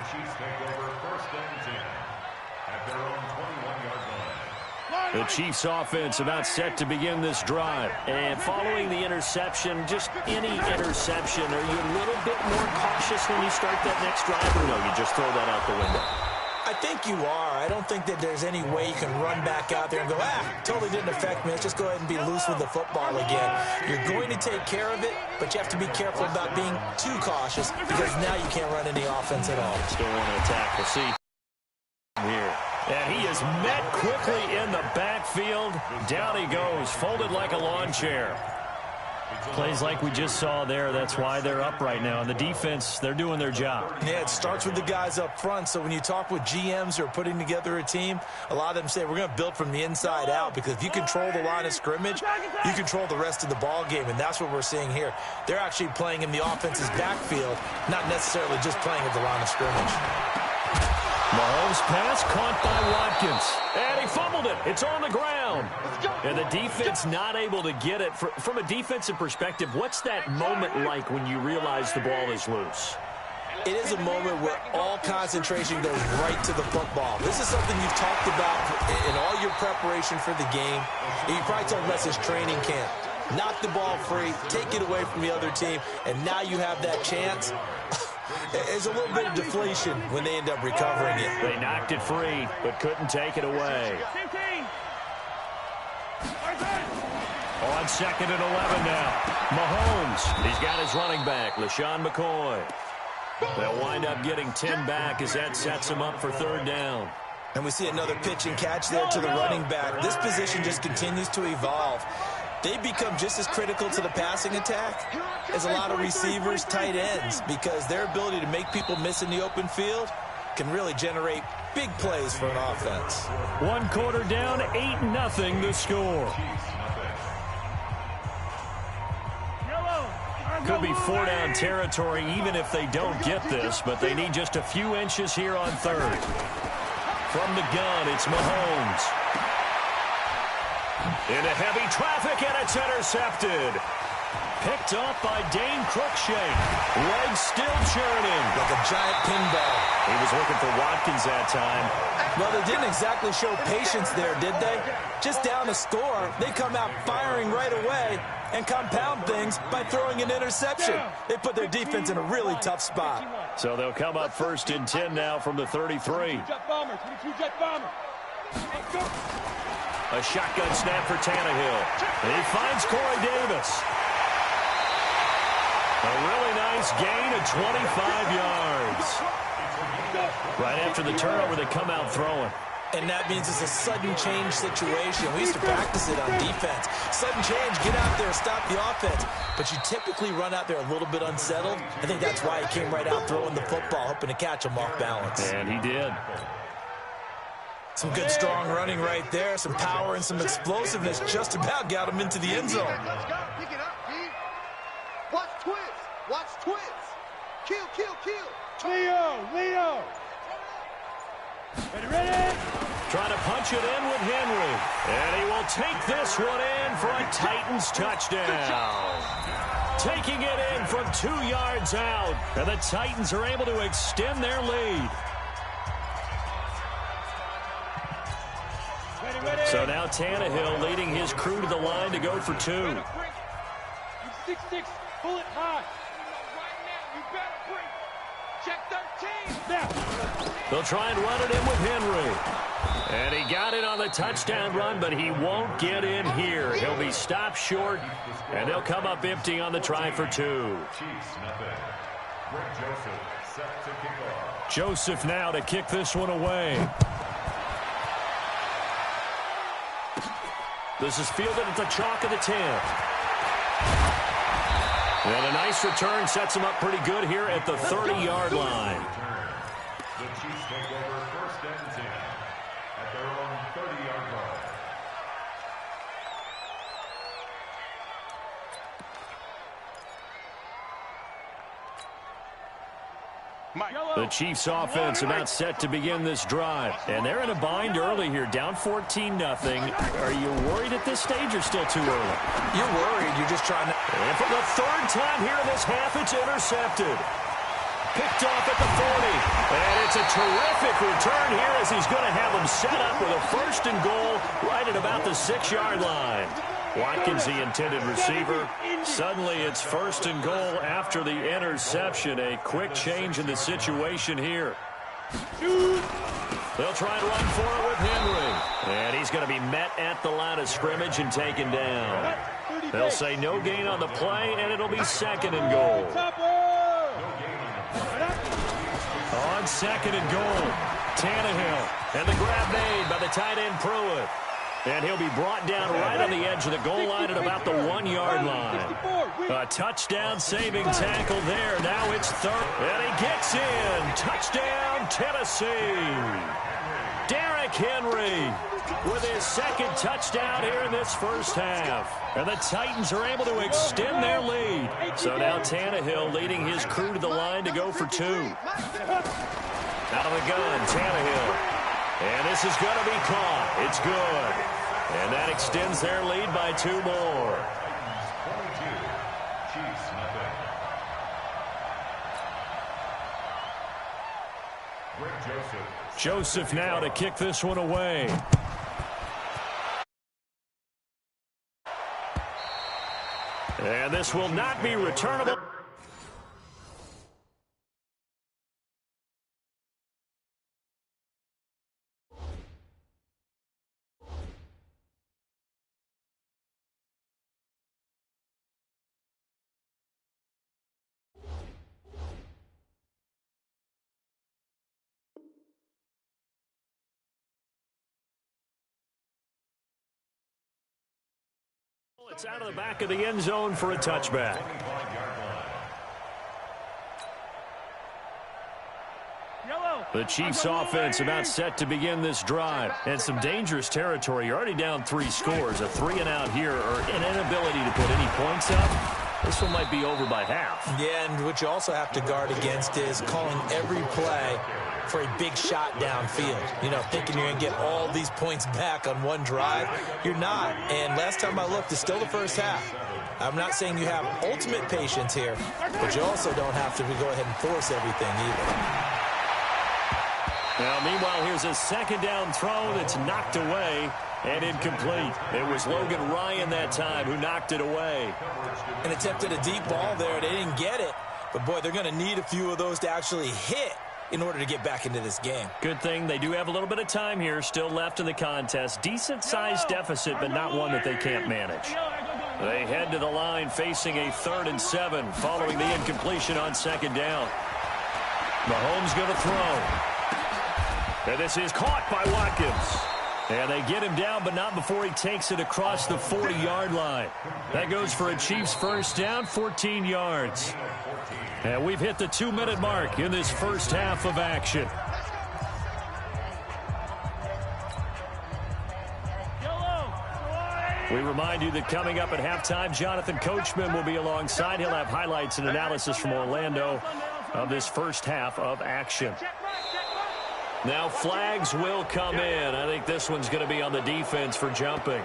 The Chiefs offense about set to begin this drive. And following the interception, just any interception, are you a little bit more cautious when you start that next drive, or no, you just throw that out the window? I think you are. I don't think that there's any way you can run back out there and go, totally didn't affect me. Let's just go ahead and be loose with the football again. You're going to take care of it, but you have to be careful about being too cautious because now you can't run any offense at all. Still want to attack. We'll see here. And he is met quickly in the backfield. Down he goes, folded like a lawn chair. Plays like we just saw there. That's why they're up right now. And the defense, they're doing their job. Yeah, it starts with the guys up front. So when you talk with GMs who are putting together a team, a lot of them say we're going to build from the inside out because if you control the line of scrimmage, you control the rest of the ball game. And that's what we're seeing here. They're actually playing in the offense's backfield, not necessarily just playing at the line of scrimmage. Mahomes' pass caught by Watkins. And he fumbled it. It's on the ground. And the defense not able to get it. From a defensive perspective, what's that moment like when you realize the ball is loose? It is a moment where all concentration goes right to the football. This is something you've talked about in all your preparation for the game. And you probably talked about this training camp. Knock the ball free, take it away from the other team, and now you have that chance. There's a little bit of deflation when they end up recovering it. They knocked it free, but couldn't take it away. On 2nd and 11 now. Mahomes, he's got his running back, LaShawn McCoy. They'll wind up getting 10 back as that sets him up for 3rd down. And we see another pitch and catch there to the running back. This position just continues to evolve. They become just as critical to the passing attack as a lot of receivers, tight ends, because their ability to make people miss in the open field can really generate big plays for an offense. 1 quarter down, 8-0 the score. Could be 4-down territory even if they don't get this, but they need just a few inches here on 3rd. From the gun, it's Mahomes. Into heavy traffic, and it's intercepted. Picked off by Dane Cruikshank. Legs still churning. Like a giant pinball. He was looking for Watkins that time. Well, they didn't exactly show patience there, did they? Just down a score, they come out firing right away and compound things by throwing an interception. They put their defense in a really tough spot. So they'll come up 1st and 10 now from the 33. A shotgun snap for Tannehill. And he finds Corey Davis. A really nice gain of 25 yards. Right after the turnover, they come out throwing. And that means it's a sudden change situation. We used to practice it on defense. Sudden change, get out there, stop the offense. But you typically run out there a little bit unsettled. I think that's why he came right out throwing the football, hoping to catch him off balance. And he did. Some good, strong running right there. Some power and some explosiveness just about got him into the end zone. Pick it up, G. Watch twist. Watch twist. Kill, kill, kill. Leo. Ready? Trying to punch it in with Henry. And he will take this one in for a Titans touchdown. Taking it in from 2 yards out. And the Titans are able to extend their lead. So now Tannehill leading his crew to the line to go for 2. 6-6, pull it high. You better bring. Check 13. Now. They'll try and run it in with Henry. And he got it on the touchdown run, but he won't get in here. He'll be stopped short, and they'll come up empty on the try for 2. Joseph now to kick this one away. This is fielded at the chalk of the 10. And a nice return sets him up pretty good here at the 30-yard line. The Chiefs take over 1st and 10 at their own 30-yard line. The Chiefs offense about set to begin this drive. And they're in a bind early here, down 14-0. Are you worried at this stage or still too early? You're worried. You're just trying to... And for the 3rd time here in this half, it's intercepted. Picked off at the 40. And it's a terrific return here as he's going to have them set up with a 1st and goal right at about the 6-yard line. Watkins, the intended receiver. Suddenly it's 1st and goal after the interception. A quick change in the situation here. They'll try and run for it with Henry. And he's going to be met at the line of scrimmage and taken down. They'll say no gain on the play, and it'll be second and goal. On second and goal, Tannehill. And the grab made by the tight end Pruitt. And he'll be brought down right on the edge of the goal line at about the 1-yard line. A touchdown-saving tackle there. Now it's third. And he gets in. Touchdown, Tennessee. Derrick Henry with his second touchdown here in this first half. And the Titans are able to extend their lead. So now Tannehill leading his crew to the line to go for 2. Out of the gun, Tannehill. And this is going to be caught. It's good. And that extends their lead by 2 more. 22, Chiefs nothing. Greg Joseph. Joseph now to kick this one away. And this will not be returnable. It's out of the back of the end zone for a touchback. The Chiefs offense about set to begin this drive. And some dangerous territory. You're already down 3 scores. A 3-and-out here or an inability to put any points up. This one might be over by half. Yeah, and what you also have to guard against is calling every play for a big shot downfield. You know, thinking you're going to get all these points back on one drive. You're not. And last time I looked, it's still the first half. I'm not saying you have ultimate patience here, but you also don't have to go ahead and force everything either. Now, meanwhile, here's a second down throw that's knocked away and incomplete. It was Logan Ryan that time who knocked it away. And attempted a deep ball there. They didn't get it. But, boy, they're going to need a few of those to actually hit in order to get back into this game. Good thing they do have a little bit of time here still left in the contest. Decent-sized deficit, but not one that they can't manage. They head to the line facing a 3rd and 7 following the incompletion on second down. Mahomes going to throw. And this is caught by Watkins. And they get him down, but not before he takes it across the 40-yard line. That goes for a Chiefs first down, 14 yards. And we've hit the 2-minute mark in this first half of action. We remind you that coming up at halftime, Jonathan Coachman will be alongside. He'll have highlights and analysis from Orlando of this first half of action. Now flags will come in. I think this one's going to be on the defense for jumping.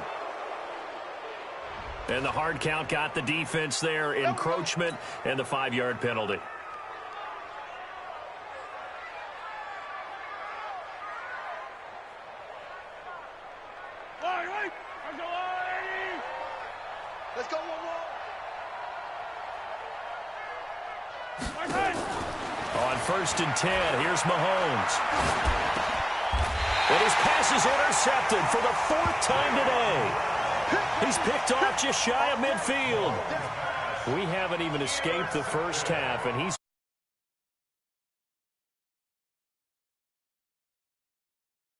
And the hard count got the defense there. Encroachment and the 5-yard penalty. Let's go, On 1st and 10, here's Mahomes. And his pass is intercepted for the 4th time today. He's picked off just shy of midfield. We haven't even escaped the first half, and he's